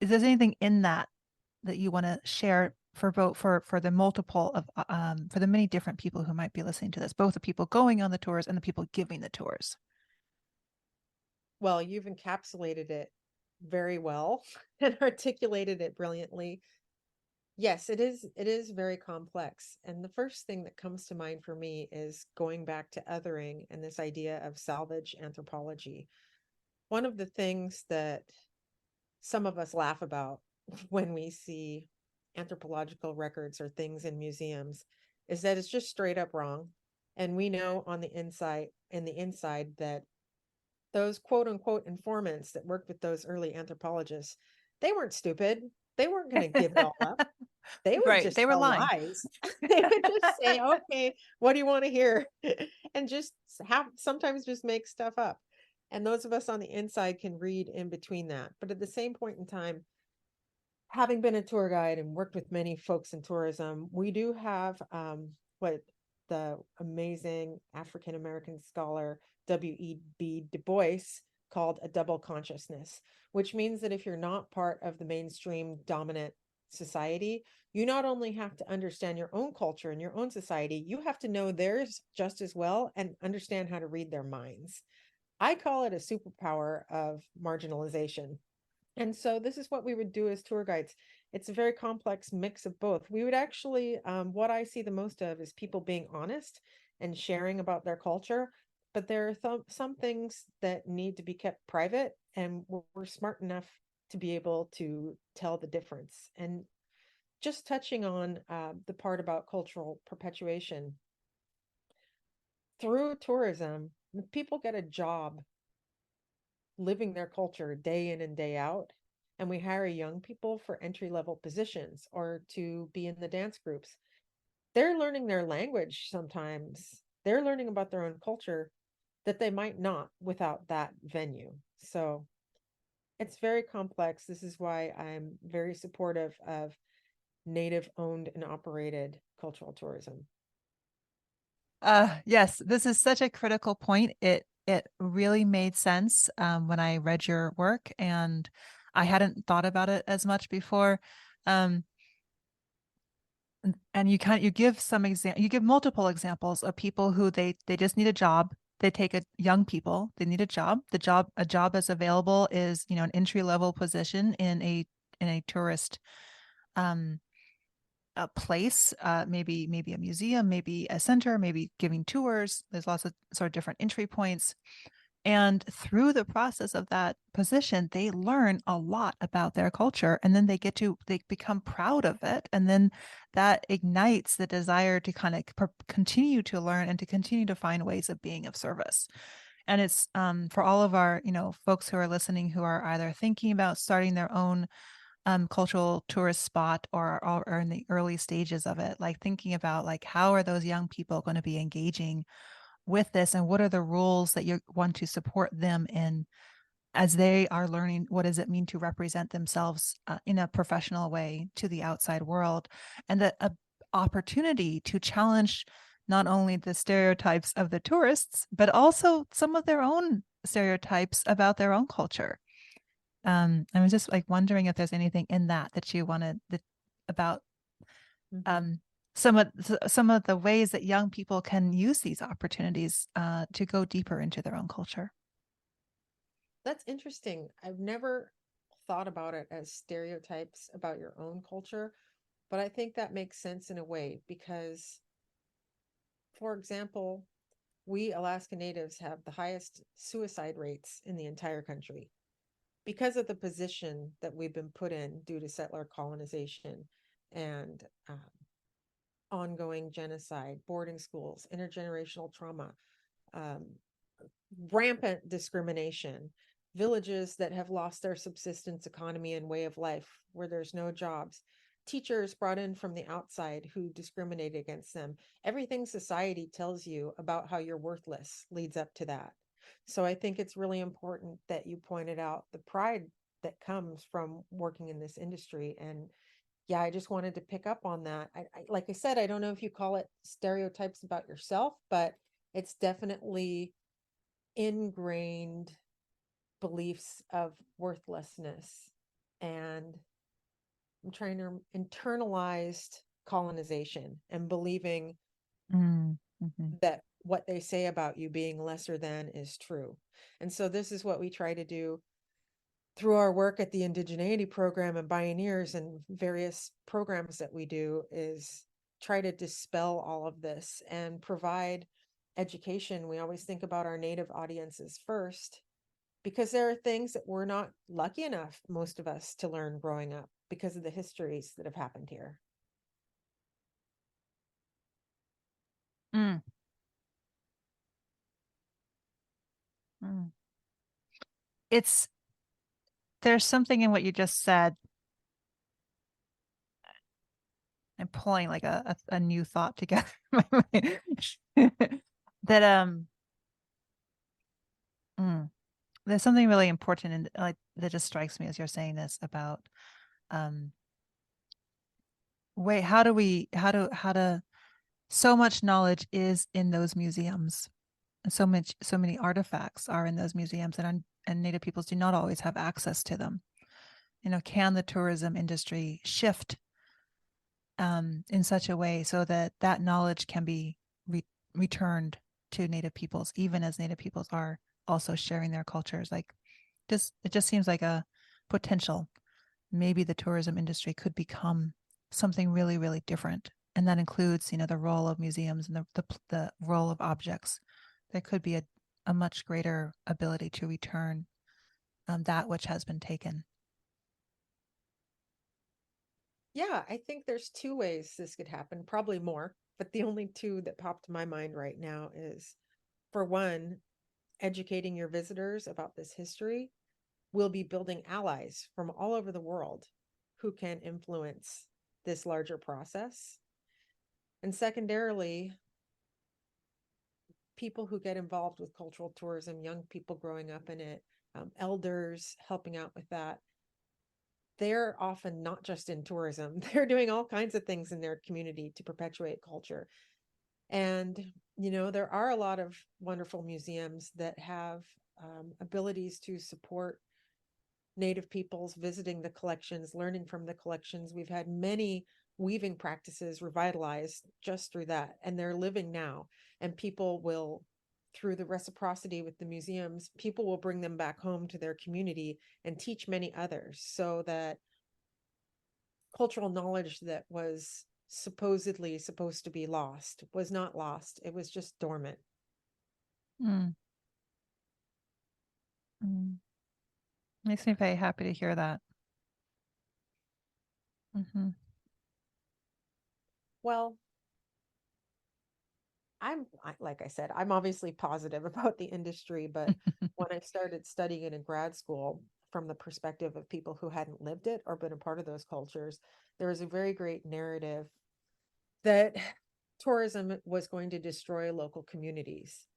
there's anything in that you want to share for the multiple of for the many different people who might be listening to this, both the people going on the tours and the people giving the tours. Well, you've encapsulated it very well and articulated it brilliantly. Yes, it is very complex. And the first thing that comes to mind for me is going back to othering and this idea of salvage anthropology. One of the things that some of us laugh about when we see anthropological records or things in museums is that it's just straight up wrong. And we know on the inside that those quote unquote informants that worked with those early anthropologists, they weren't stupid. They weren't going to give it all up. They would just They were tell lying. lies. They would just say, okay, what do you want to hear? And just sometimes just make stuff up. And those of us on the inside can read in between that. But at the same point in time, having been a tour guide and worked with many folks in tourism, we do have what the amazing African-American scholar W.E.B. Du Bois called a double consciousness, which means that if you're not part of the mainstream dominant society, you not only have to understand your own culture and your own society, you have to know theirs just as well and understand how to read their minds. I call it a superpower of marginalization. And so this is what we would do as tour guides. It's a very complex mix of both. We would actually, what I see the most of is people being honest and sharing about their culture. But there are some things that need to be kept private, and we're smart enough to be able to tell the difference. And just touching on the part about cultural perpetuation, through tourism, people get a job living their culture day in and day out. And we hire young people for entry-level positions or to be in the dance groups. They're learning their language sometimes. They're learning about their own culture that they might not without that venue. So it's very complex. This is why I'm very supportive of Native owned and operated cultural tourism. Yes, this is such a critical point. It really made sense when I read your work, and I hadn't thought about it as much before. And you give multiple examples of people who they just need a job. They take young people, they need a job. A job that's available is, an entry-level position in a tourist a place, maybe a museum, maybe a center, maybe giving tours. There's lots of sort of different entry points. And through the process of that position, they learn a lot about their culture, and then they become proud of it. And then that ignites the desire to kind of continue to learn and to continue to find ways of being of service. And it's for all of our, folks who are listening, who are either thinking about starting their own cultural tourist spot or in the early stages of it, like thinking about like, how are those young people going to be engaging with this, and what are the rules that you want to support them in as they are learning what does it mean to represent themselves in a professional way to the outside world, and the opportunity to challenge not only the stereotypes of the tourists, but also some of their own stereotypes about their own culture. I was just like wondering if there's anything in that you wanted about some of the ways that young people can use these opportunities to go deeper into their own culture. That's interesting. I've never thought about it as stereotypes about your own culture, but I think that makes sense in a way because, for example, we Alaska Natives have the highest suicide rates in the entire country because of the position that we've been put in due to settler colonization and ongoing genocide, boarding schools, intergenerational trauma, um, rampant discrimination, villages that have lost their subsistence economy and way of life where there's no jobs, teachers brought in from the outside who discriminate against them. Everything society tells you about how you're worthless leads up to that. So I think it's really important that you pointed out the pride that comes from working in this industry. And yeah, I just wanted to pick up on that. Like I said, I don't know if you call it stereotypes about yourself, but it's definitely ingrained beliefs of worthlessness. And I'm trying to internalized colonization and believing that what they say about you being lesser than is true. And so this is what we try to do through our work at the Indigeneity program and Pioneers and various programs that we do, is try to dispel all of this and provide education. We always think about our Native audiences first, because there are things that we're not lucky enough, most of us, to learn growing up because of the histories that have happened here. Mm. Mm. There's something in what you just said. I'm pulling like a new thought together that there's something really important and like that just strikes me as you're saying this about wait, how to so much knowledge is in those museums, and so many artifacts are in those museums, and Native peoples do not always have access to them. Can the tourism industry shift in such a way so that that knowledge can be returned to Native peoples, even as Native peoples are also sharing their cultures? Like, it just seems like a potential. Maybe the tourism industry could become something really, really different, and that includes, the role of museums and the role of objects. There could be a much greater ability to return that which has been taken. Yeah, I think there's two ways this could happen, probably more, but the only two that pop to my mind right now is, for one, educating your visitors about this history. Will be building allies from all over the world who can influence this larger process. And secondarily, people who get involved with cultural tourism, young people growing up in it, elders helping out with that, they're often not just in tourism, they're doing all kinds of things in their community to perpetuate culture. And, there are a lot of wonderful museums that have abilities to support Native peoples visiting the collections, learning from the collections. We've had many weaving practices revitalized just through that, and they're living now. And people will, through the reciprocity with the museums, people will bring them back home to their community and teach many others, so that cultural knowledge that was supposedly supposed to be lost was not lost. It was just dormant. Mm. Mm. Makes me very happy to hear that. Mm-hmm. Well, like I said, I'm obviously positive about the industry, but when I started studying it in grad school from the perspective of people who hadn't lived it or been a part of those cultures, there was a very great narrative that tourism was going to destroy local communities.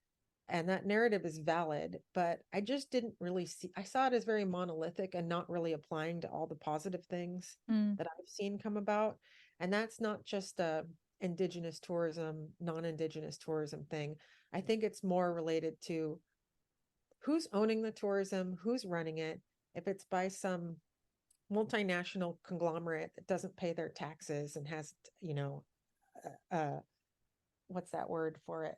And that narrative is valid, but I just didn't really see, I saw it as very monolithic and not really applying to all the positive things Mm. that I've seen come about. And that's not just a indigenous tourism, non-indigenous tourism thing. I think it's more related to who's owning the tourism, who's running it. If it's by some multinational conglomerate that doesn't pay their taxes and has, what's that word for it?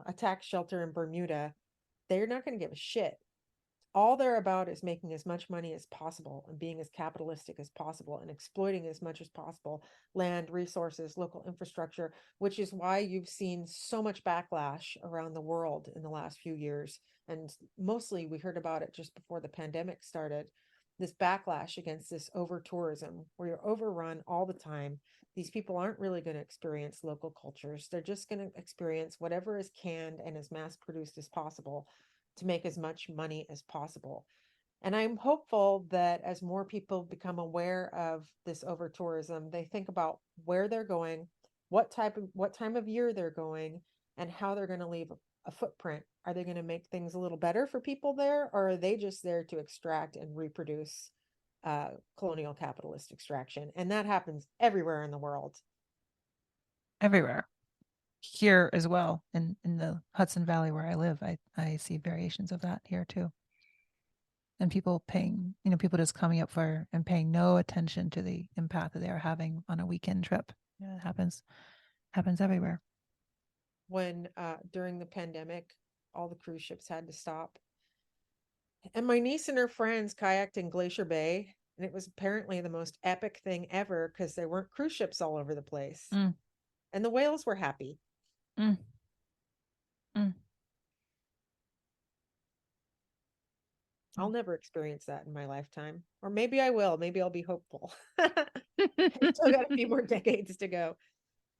A tax shelter in Bermuda, they're not going to give a shit. All they're about is making as much money as possible and being as capitalistic as possible and exploiting as much as possible land, resources, local infrastructure, which is why you've seen so much backlash around the world in the last few years. And mostly we heard about it just before the pandemic started. This backlash against this over tourism where you're overrun all the time. These people aren't really going to experience local cultures. They're just going to experience whatever is canned and as mass produced as possible to make as much money as possible. And I'm hopeful that as more people become aware of this over tourism, they think about where they're going, what time of year they're going, and how they're going to leave a footprint. Are they going to make things a little better for people there, or are they just there to extract and reproduce colonial capitalist extraction? And that happens everywhere in the world. Everywhere. Here as well, in the Hudson Valley where I live, I see variations of that here too. And people paying, people just coming up for and paying no attention to the impact that they are having on a weekend trip. Yeah, it happens everywhere. When during the pandemic, all the cruise ships had to stop. And my niece and her friends kayaked in Glacier Bay, and it was apparently the most epic thing ever because there weren't cruise ships all over the place. Mm. And the whales were happy. Mm. Mm. I'll never experience that in my lifetime. Or maybe I will. Maybe I'll be hopeful. I've still got a few more decades to go.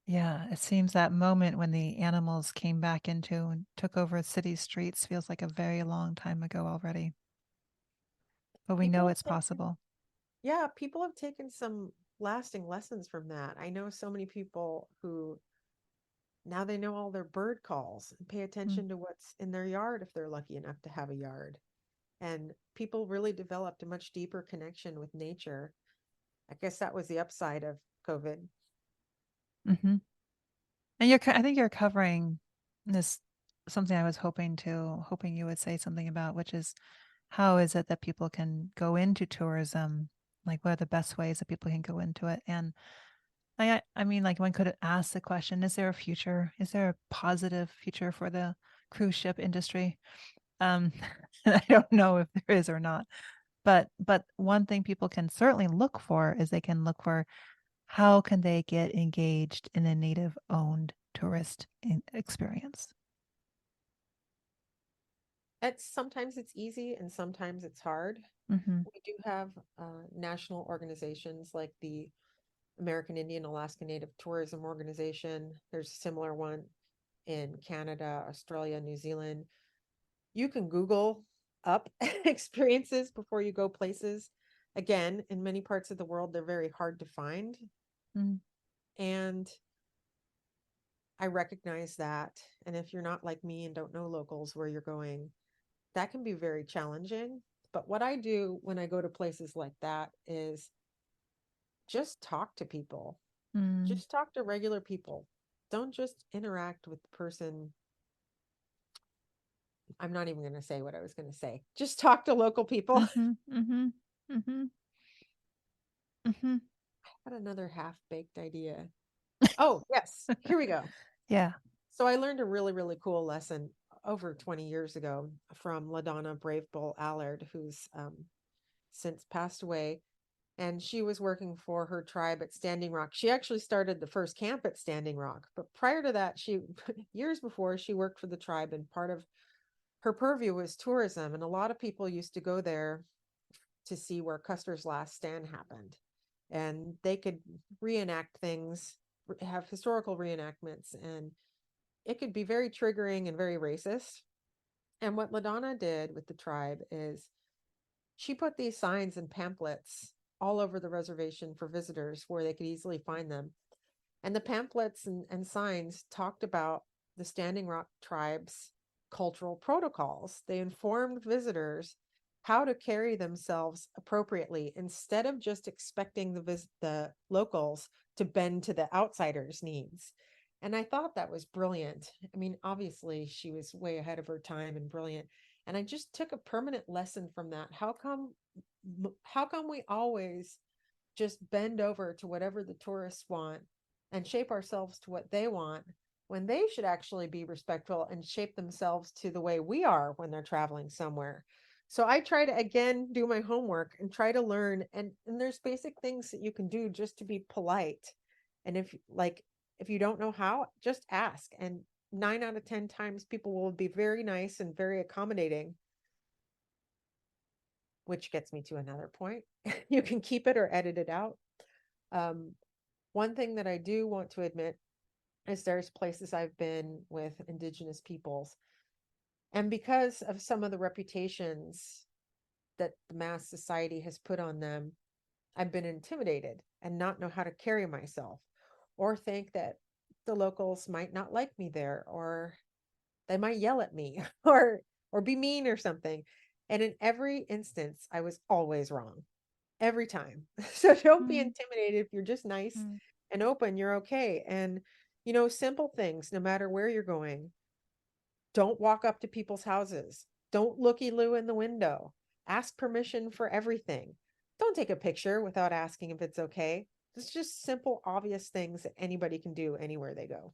Yeah, it seems that moment when the animals came back into and took over city streets feels like a very long time ago already. But we know it's possible. Yeah, people have taken some lasting lessons from that. I know so many people who now they know all their bird calls and pay attention to what's in their yard if they're lucky enough to have a yard. And people really developed a much deeper connection with nature. I guess that was the upside of COVID. Mm-hmm. And I think you're covering this, something I was hoping you would say something about, which is how is it that people can go into tourism? Like, what are the best ways that people can go into it? And I mean, like, one could ask the question, is there a future? Is there a positive future for the cruise ship industry? I don't know if there is or not. But one thing people can certainly look for is they can look for how can they get engaged in a native owned tourist experience. Sometimes it's easy and sometimes it's hard. Mm-hmm. We do have national organizations like the American Indian Alaska Native Tourism Organization. There's a similar one in Canada, Australia, New Zealand. You can Google up experiences before you go places. Again, in many parts of the world, they're very hard to find. Mm-hmm. And I recognize that. And if you're not like me and don't know locals where you're going, that can be very challenging. But what I do when I go to places like that is just talk to people. Just talk to regular people. Don't just interact with the person. I'm not even going to say what I was going to say. Just talk to local people. Mm-hmm. Mm-hmm. Mm-hmm. Mm-hmm. I had another half-baked idea. Oh, yes. Here we go. Yeah. So I learned a really, really cool lesson over 20 years ago from LaDonna Brave Bull Allard, who's since passed away. And she was working for her tribe at Standing Rock. She actually started the first camp at Standing Rock. But prior to that, years before, she worked for the tribe, and part of her purview was tourism. And a lot of people used to go there to see where Custer's last stand happened. And they could reenact things, have historical reenactments, and it could be very triggering and very racist. And what LaDonna did with the tribe is she put these signs and pamphlets all over the reservation for visitors where they could easily find them. And the pamphlets and signs talked about the Standing Rock tribe's cultural protocols. They informed visitors how to carry themselves appropriately instead of just expecting the locals to bend to the outsiders' needs. And I thought that was brilliant. I mean, obviously, she was way ahead of her time and brilliant. And I just took a permanent lesson from that. How come we always just bend over to whatever the tourists want and shape ourselves to what they want when they should actually be respectful and shape themselves to the way we are when they're traveling somewhere? So I try to again do my homework and try to learn, and there's basic things that you can do just to be polite. And if you don't know how, just ask. And 9 out of 10 times people will be very nice and very accommodating, which gets me to another point. You can keep it or edit it out. Um, One thing that I do want to admit is there's places I've been with indigenous peoples. And because of some of the reputations that the mass society has put on them, I've been intimidated and not know how to carry myself, or think that the locals might not like me there, or they might yell at me or be mean or something. And in every instance, I was always wrong every time. So don't be intimidated. If you're just nice Mm. and open, you're okay. And, simple things, no matter where you're going, don't walk up to people's houses. Don't looky-loo in the window. Ask permission for everything. Don't take a picture without asking if it's okay. It's just simple, obvious things that anybody can do anywhere they go.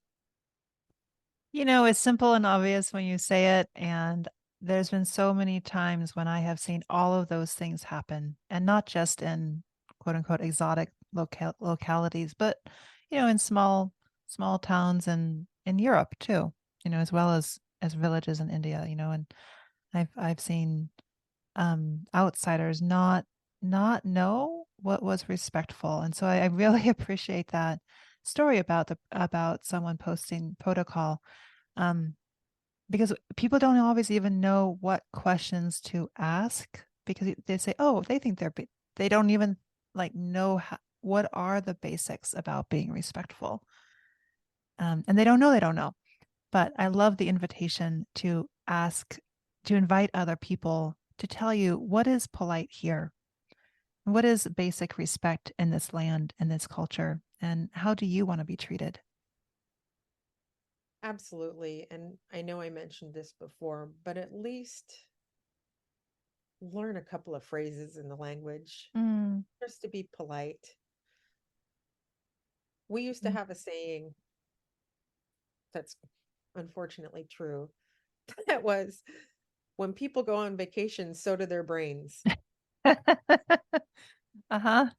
It's simple and obvious when you say it. And there's been so many times when I have seen all of those things happen, and not just in quote unquote exotic localities, but, in small towns and in Europe too, as well as villages in India, and I've seen outsiders not know what was respectful. And so I really appreciate that story about someone posting protocol, um, because people don't always even know what questions to ask, because they say, oh, they think they don't even like know what are the basics about being respectful. And they don't know. But I love the invitation to invite other people to tell you what is polite here. What is basic respect in this land, in this culture? And how do you want to be treated? Absolutely. And I know I mentioned this before, but at least learn a couple of phrases in the language Mm, just to be polite. We used to mm. have a saying that's unfortunately true. That was, when people go on vacation, so do their brains. Uh-huh.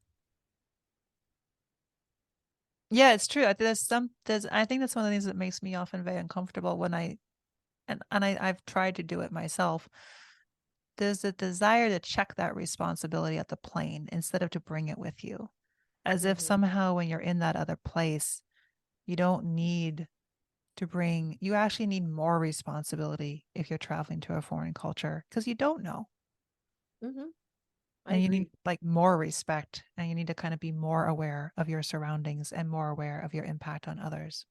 Yeah, it's true. I think that's one of the things that makes me often very uncomfortable when I've tried to do it myself. There's a desire to check that responsibility at the plane instead of to bring it with you. As if Mhm. somehow when you're in that other place, you don't need you actually need more responsibility if you're traveling to a foreign culture, because you don't know. Mhm. I And you need agree. like more respect, and you need to kind of be more aware of your surroundings and more aware of your impact on others.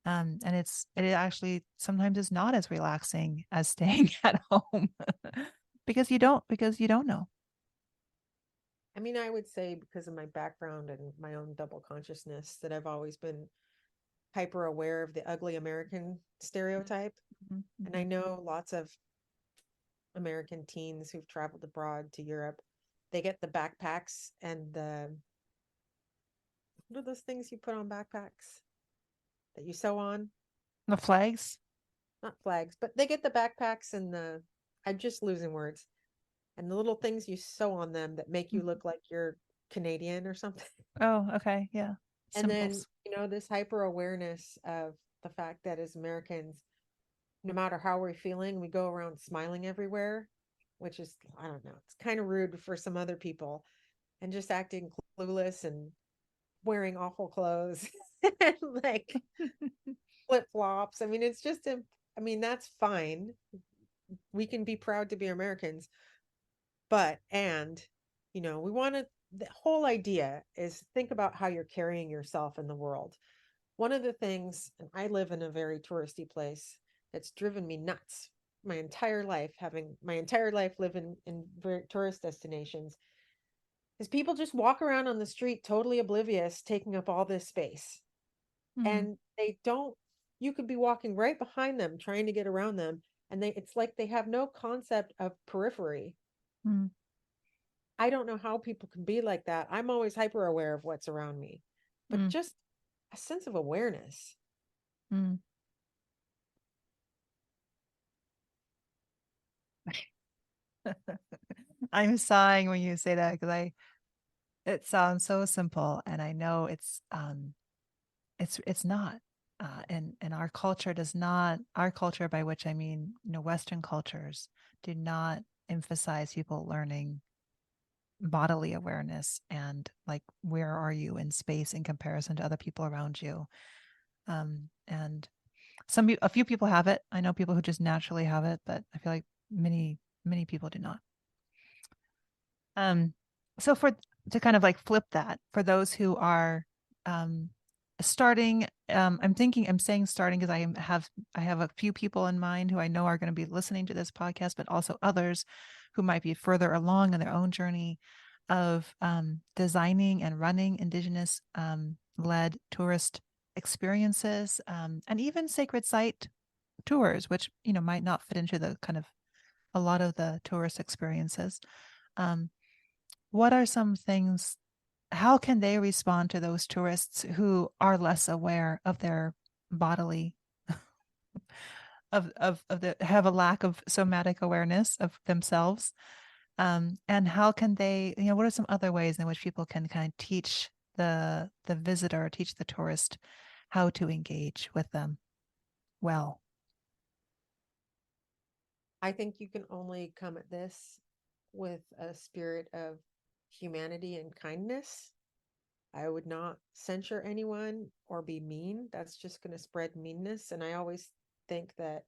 And it actually sometimes is not as relaxing as staying at home because you don't know. I mean, I would say because of my background and my own double consciousness that I've always been hyper aware of the ugly American stereotype. Mhm, And I mhm. know lots of American teens who've traveled abroad to Europe. They get the backpacks and what are those things you put on backpacks that you sew on? The flags. Not flags, but they get the backpacks and I'm just losing words. And the little things you sew on them that make you Mhm. look like you're Canadian or something. Oh, okay. Yeah. And then, Symbols. this hyper awareness of the fact that as Americans, no matter how we're feeling, we go around smiling everywhere, which is, I don't know, it's kind of rude for some other people, and just acting clueless and wearing awful clothes and like flip flops. I mean, it's just, I mean, that's fine. We can be proud to be Americans, but, we want to, the whole idea is think about how you're carrying yourself in the world. One of the things, and I live in a very touristy place, that's driven me nuts my entire life, having my entire life living in tourist destinations, is people just walk around on the street totally oblivious, taking up all this space. And they don't, you could be walking right behind them trying to get around them, and it's like they have no concept of periphery. Mm. I don't know how people can be like that. I'm always hyper aware of what's around me, but just a sense of awareness. Mm. I'm sighing when you say that because it sounds so simple, and I know it's not. And our culture does not, our culture, by which I mean, Western cultures, do not emphasize people learning bodily awareness and like, where are you in space in comparison to other people around you. And a few people have it. I know people who just naturally have it, but I feel like many people do not. So to kind of like flip that, for those who are starting, I'm saying starting because I have a few people in mind who I know are going to be listening to this podcast, but also others who might be further along in their own journey of designing and running Indigenous led tourist experiences, and even sacred site tours, which might not fit into the kind of a lot of the tourist experiences. What are some things, how can they respond to those tourists who are less aware of their bodily of the have a lack of somatic awareness of themselves, and how can they, what are some other ways in which people can kind of teach the visitor, teach the tourist how to engage with them well? I think you can only come at this with a spirit of humanity and kindness. I would not censure anyone or be mean. That's just going to spread meanness. And I always think that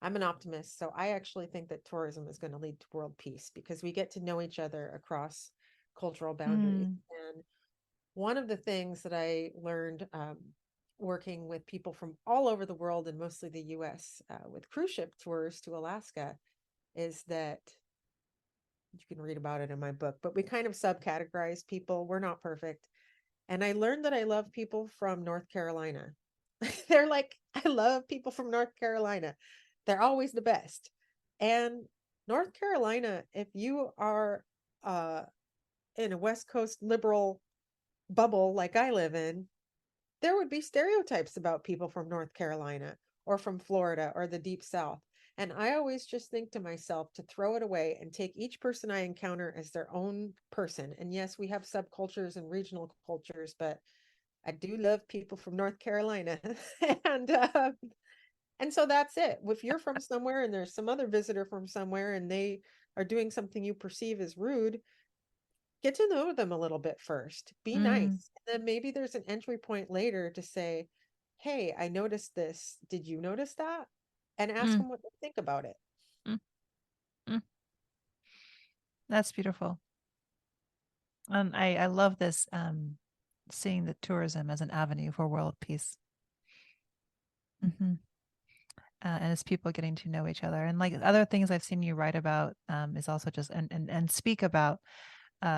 I'm an optimist. So I actually think that tourism is going to lead to world peace because we get to know each other across cultural boundaries. And one of the things that I learned working with people from all over the world and mostly the US with cruise ship tours to Alaska is that you can read about it in my book, but we kind of subcategorize people. We're not perfect. And I learned that I love people from North Carolina. They're like, I love people from North Carolina. They're always the best. And North Carolina, if you are in a West Coast liberal bubble like I live in, there would be stereotypes about people from North Carolina or from Florida or the deep South. And I always just think to myself to throw it away and take each person I encounter as their own person. And yes, we have subcultures and regional cultures, but I do love people from North Carolina. and and so that's it. If you're from somewhere and there's some other visitor from somewhere and they are doing something you perceive as rude, get to know them a little bit first. Be nice. And then maybe there's an entry point later to say, hey, I noticed this. Did you notice that? And ask them what they think about it. That's beautiful. And I love this, seeing the tourism as an avenue for world peace. And as people getting to know each other, and like other things I've seen you write about, is also just and speak about,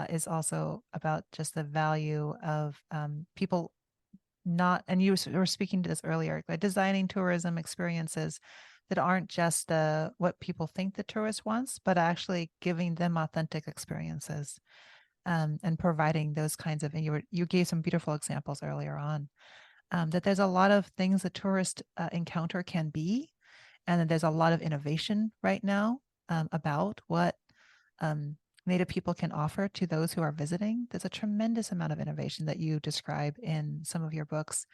is also about just the value of people not, and you were speaking to this earlier, like designing tourism experiences that aren't just what people think the tourist wants, but actually giving them authentic experiences, and providing those kinds of, and you gave some beautiful examples earlier on, that there's a lot of things a tourist encounter can be, and that there's a lot of innovation right now, about what Native people can offer to those who are visiting. There's a tremendous amount of innovation that you describe in some of your books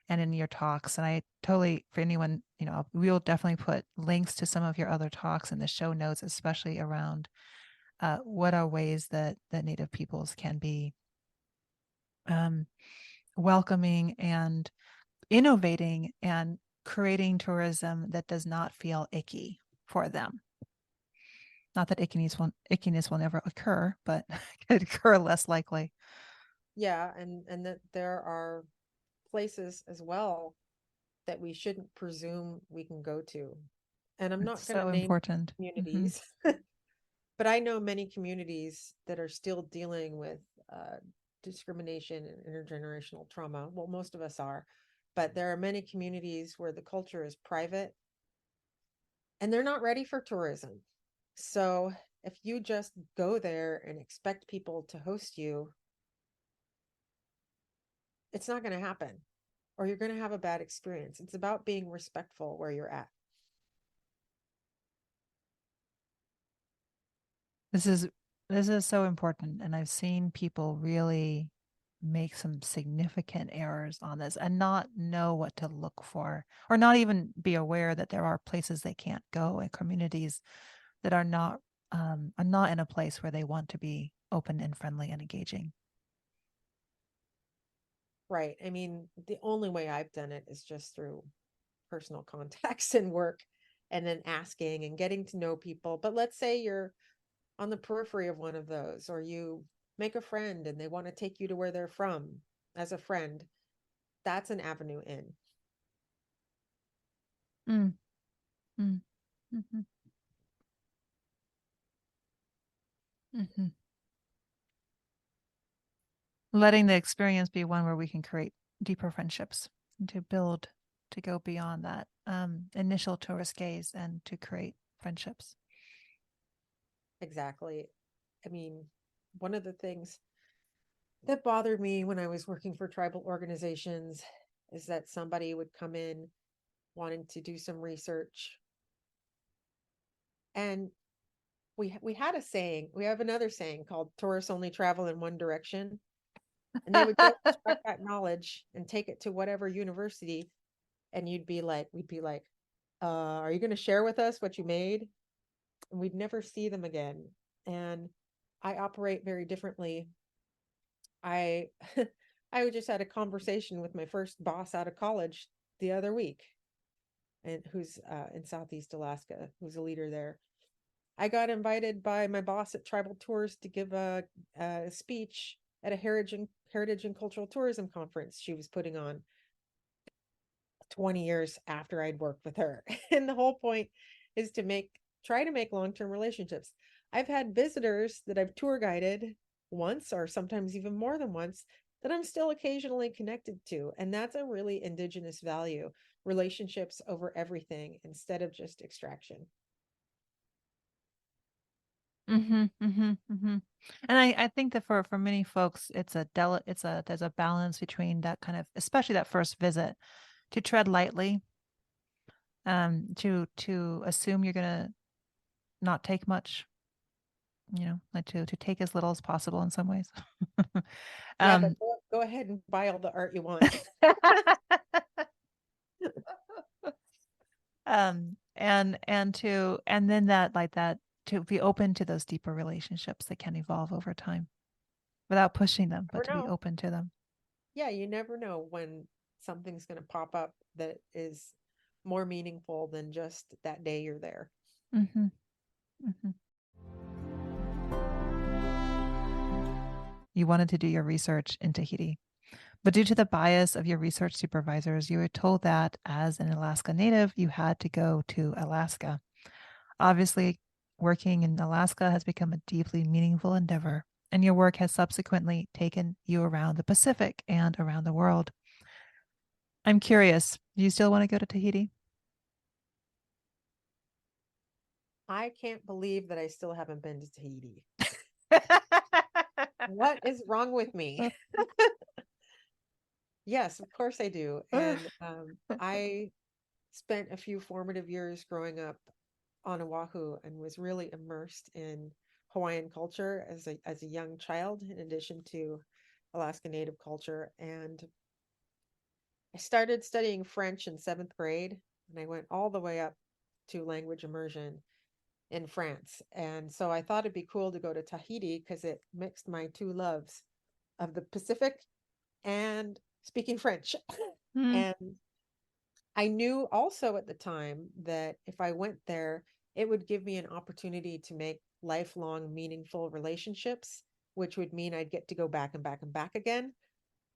and in your talks. And I totally, for anyone, we will definitely put links to some of your other talks in the show notes, especially around what are ways that Native peoples can be welcoming and innovating and creating tourism that does not feel icky for them. Not that ickiness will never occur, but could occur less likely. Yeah, and that there are places as well that we shouldn't presume we can go to. And I'm not It's going to so name important. communities, but I know many communities that are still dealing with discrimination and intergenerational trauma. Well, most of us are, but there are many communities where the culture is private and they're not ready for tourism. So if you just go there and expect people to host you, it's not going to happen, or you're going to have a bad experience. It's about being respectful where you're at. This is so important, and I've seen people really make some significant errors on this and not know what to look for, or not even be aware that there are places they can't go and communities that are not in a place where they want to be open and friendly and engaging. Right. I mean, the only way I've done it is just through personal contacts and work, and then asking and getting to know people. But let's say you're on the periphery of one of those, or you make a friend and they want to take you to where they're from as a friend. That's an avenue in. Mm, mm, mhm, mhm. Letting the experience be one where we can create deeper friendships and to build, to go beyond that initial tourist gaze and to create friendships. Exactly. I mean, one of the things that bothered me when I was working for tribal organizations is that somebody would come in wanting to do some research, and we had a saying. We have another saying called "tourists only travel in one direction," and they would go extract that knowledge and take it to whatever university, and we'd be like, "Are you going to share with us what you made?" And we'd never see them again. And I operate very differently. I I just had a conversation with my first boss out of college the other week, and who's in Southeast Alaska, who's a leader there. I got invited by my boss at Tribal Tours to give a speech at a heritage and cultural tourism conference she was putting on 20 years after I'd worked with her. And the whole point is to try to make long-term relationships. I've had visitors that I've tour guided once, or sometimes even more than once, that I'm still occasionally connected to. And that's a really indigenous value, relationships over everything instead of just extraction. And I think that for many folks, there's a balance between that kind of, especially that first visit, to tread lightly, to assume you're gonna not take much, like to take as little as possible in some ways. Yeah, but go ahead and buy all the art you want. And then that to be open to those deeper relationships that can evolve over time without pushing them, but to be open to them. Yeah, you never know when something's going to pop up that is more meaningful than just that day you're there. Mm-hmm. Mm-hmm. You wanted to do your research in Tahiti, but due to the bias of your research supervisors, you were told that as an Alaska Native, you had to go to Alaska. Obviously, working in Alaska has become a deeply meaningful endeavor, and your work has subsequently taken you around the Pacific and around the world. I'm curious, do you still want to go to Tahiti? I can't believe that I still haven't been to Tahiti. What is wrong with me? Yes, of course I do. And I spent a few formative years growing up on Oahu and was really immersed in Hawaiian culture as a young child, in addition to Alaska Native culture. And I started studying French in 7th grade, and I went all the way up to language immersion in France. And so I thought it'd be cool to go to Tahiti because it mixed my two loves of the Pacific and speaking French. Mm. And I knew also at the time that if I went there, it would give me an opportunity to make lifelong, meaningful relationships, which would mean I'd get to go back and back and back again.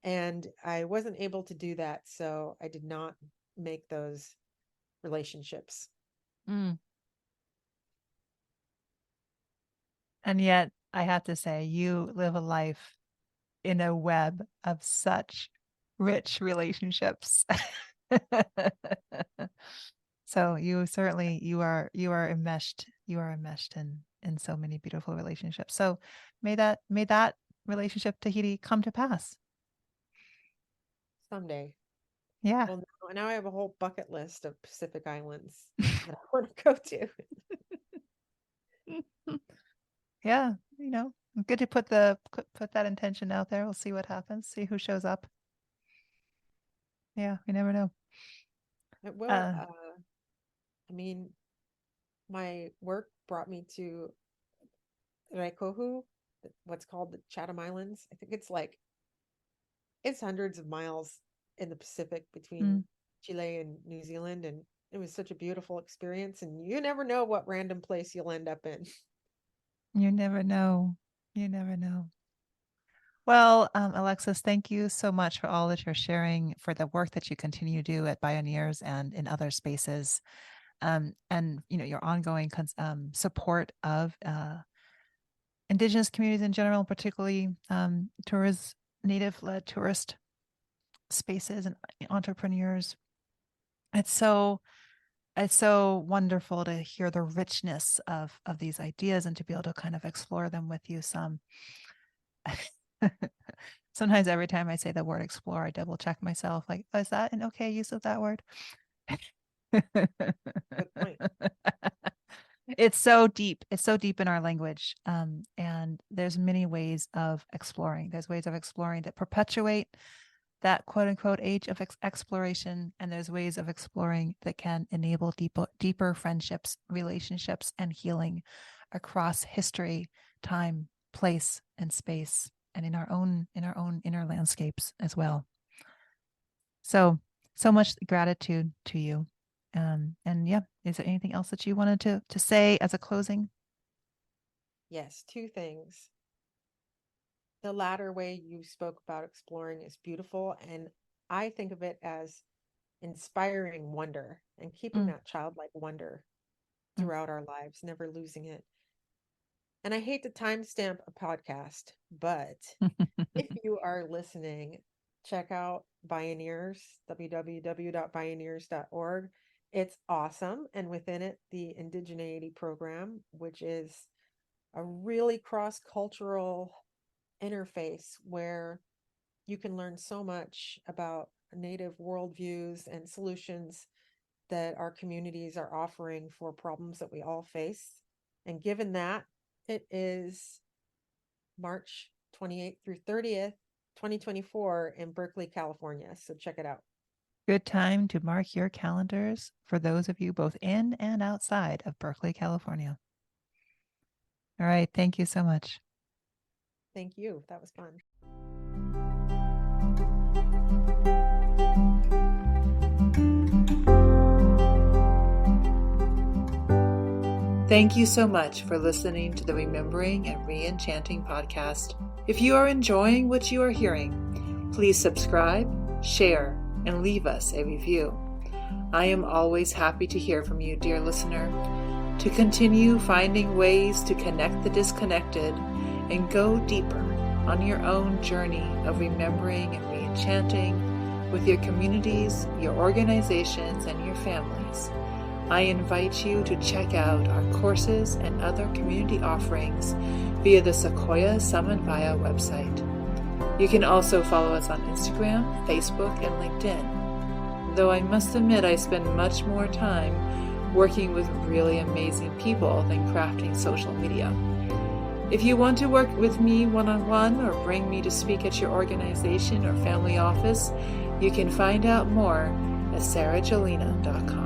And I wasn't able to do that. So I did not make those relationships. Mm. And yet, I have to say, you live a life in a web of such rich relationships. So you certainly you are enmeshed in so many beautiful relationships. So may that relationship, Tahiti, come to pass. Someday. Yeah. Well, now I have a whole bucket list of Pacific Islands that I want to go to. Yeah, good to put that intention out there. We'll see what happens, see who shows up. Yeah, we never know. It will. I mean, my work brought me to Raikohu, what's called the Chatham Islands. I think it's hundreds of miles in the Pacific between Chile and New Zealand, and it was such a beautiful experience. And you never know what random place you'll end up in. You never know. You never know. Well, Alexis, thank you so much for all that you're sharing, for the work that you continue to do at Bioneers and in other spaces, and your ongoing support of Indigenous communities in general, particularly Native-led tourist spaces and entrepreneurs. It's so wonderful to hear the richness of these ideas and to be able to kind of explore them with you some. Sometimes every time I say the word explore, I double check myself, like, is that an okay use of that word? Good point. It's so deep in our language, and there's many ways of exploring. There's ways of exploring that perpetuate that quote unquote age of exploration, and there's ways of exploring that can enable deeper friendships, relationships, and healing across history, time, place, and space, and in our own inner landscapes as well. So much gratitude to you. And yeah, is there anything else that you wanted to say as a closing? Yes, two things. The latter way you spoke about exploring is beautiful, and I think of it as inspiring wonder and keeping that childlike wonder throughout our lives, never losing it. And I hate to timestamp a podcast, but if you are listening, check out Bioneers, www.bioneers.org. It's awesome. And within it, the Indigeneity program, which is a really cross-cultural interface where you can learn so much about Native worldviews and solutions that our communities are offering for problems that we all face. And given that, it is March 28th through 30th, 2024 in Berkeley, California. So check it out. Good time to mark your calendars for those of you both in and outside of Berkeley, California. All right. Thank you so much. Thank you. That was fun. Thank you so much for listening to the Remembering and ReEnchanting Podcast. If you are enjoying what you are hearing, please subscribe, share, and leave us a review. I am always happy to hear from you, dear listener, to continue finding ways to connect the disconnected and go deeper on your own journey of remembering and reenchanting with your communities, your organizations, and your families. I invite you to check out our courses and other community offerings via the Sequoia Summit Via website. You can also follow us on Instagram, Facebook, and LinkedIn. Though I must admit I spend much more time working with really amazing people than crafting social media. If you want to work with me one-on-one or bring me to speak at your organization or family office, you can find out more at sarajolena.com.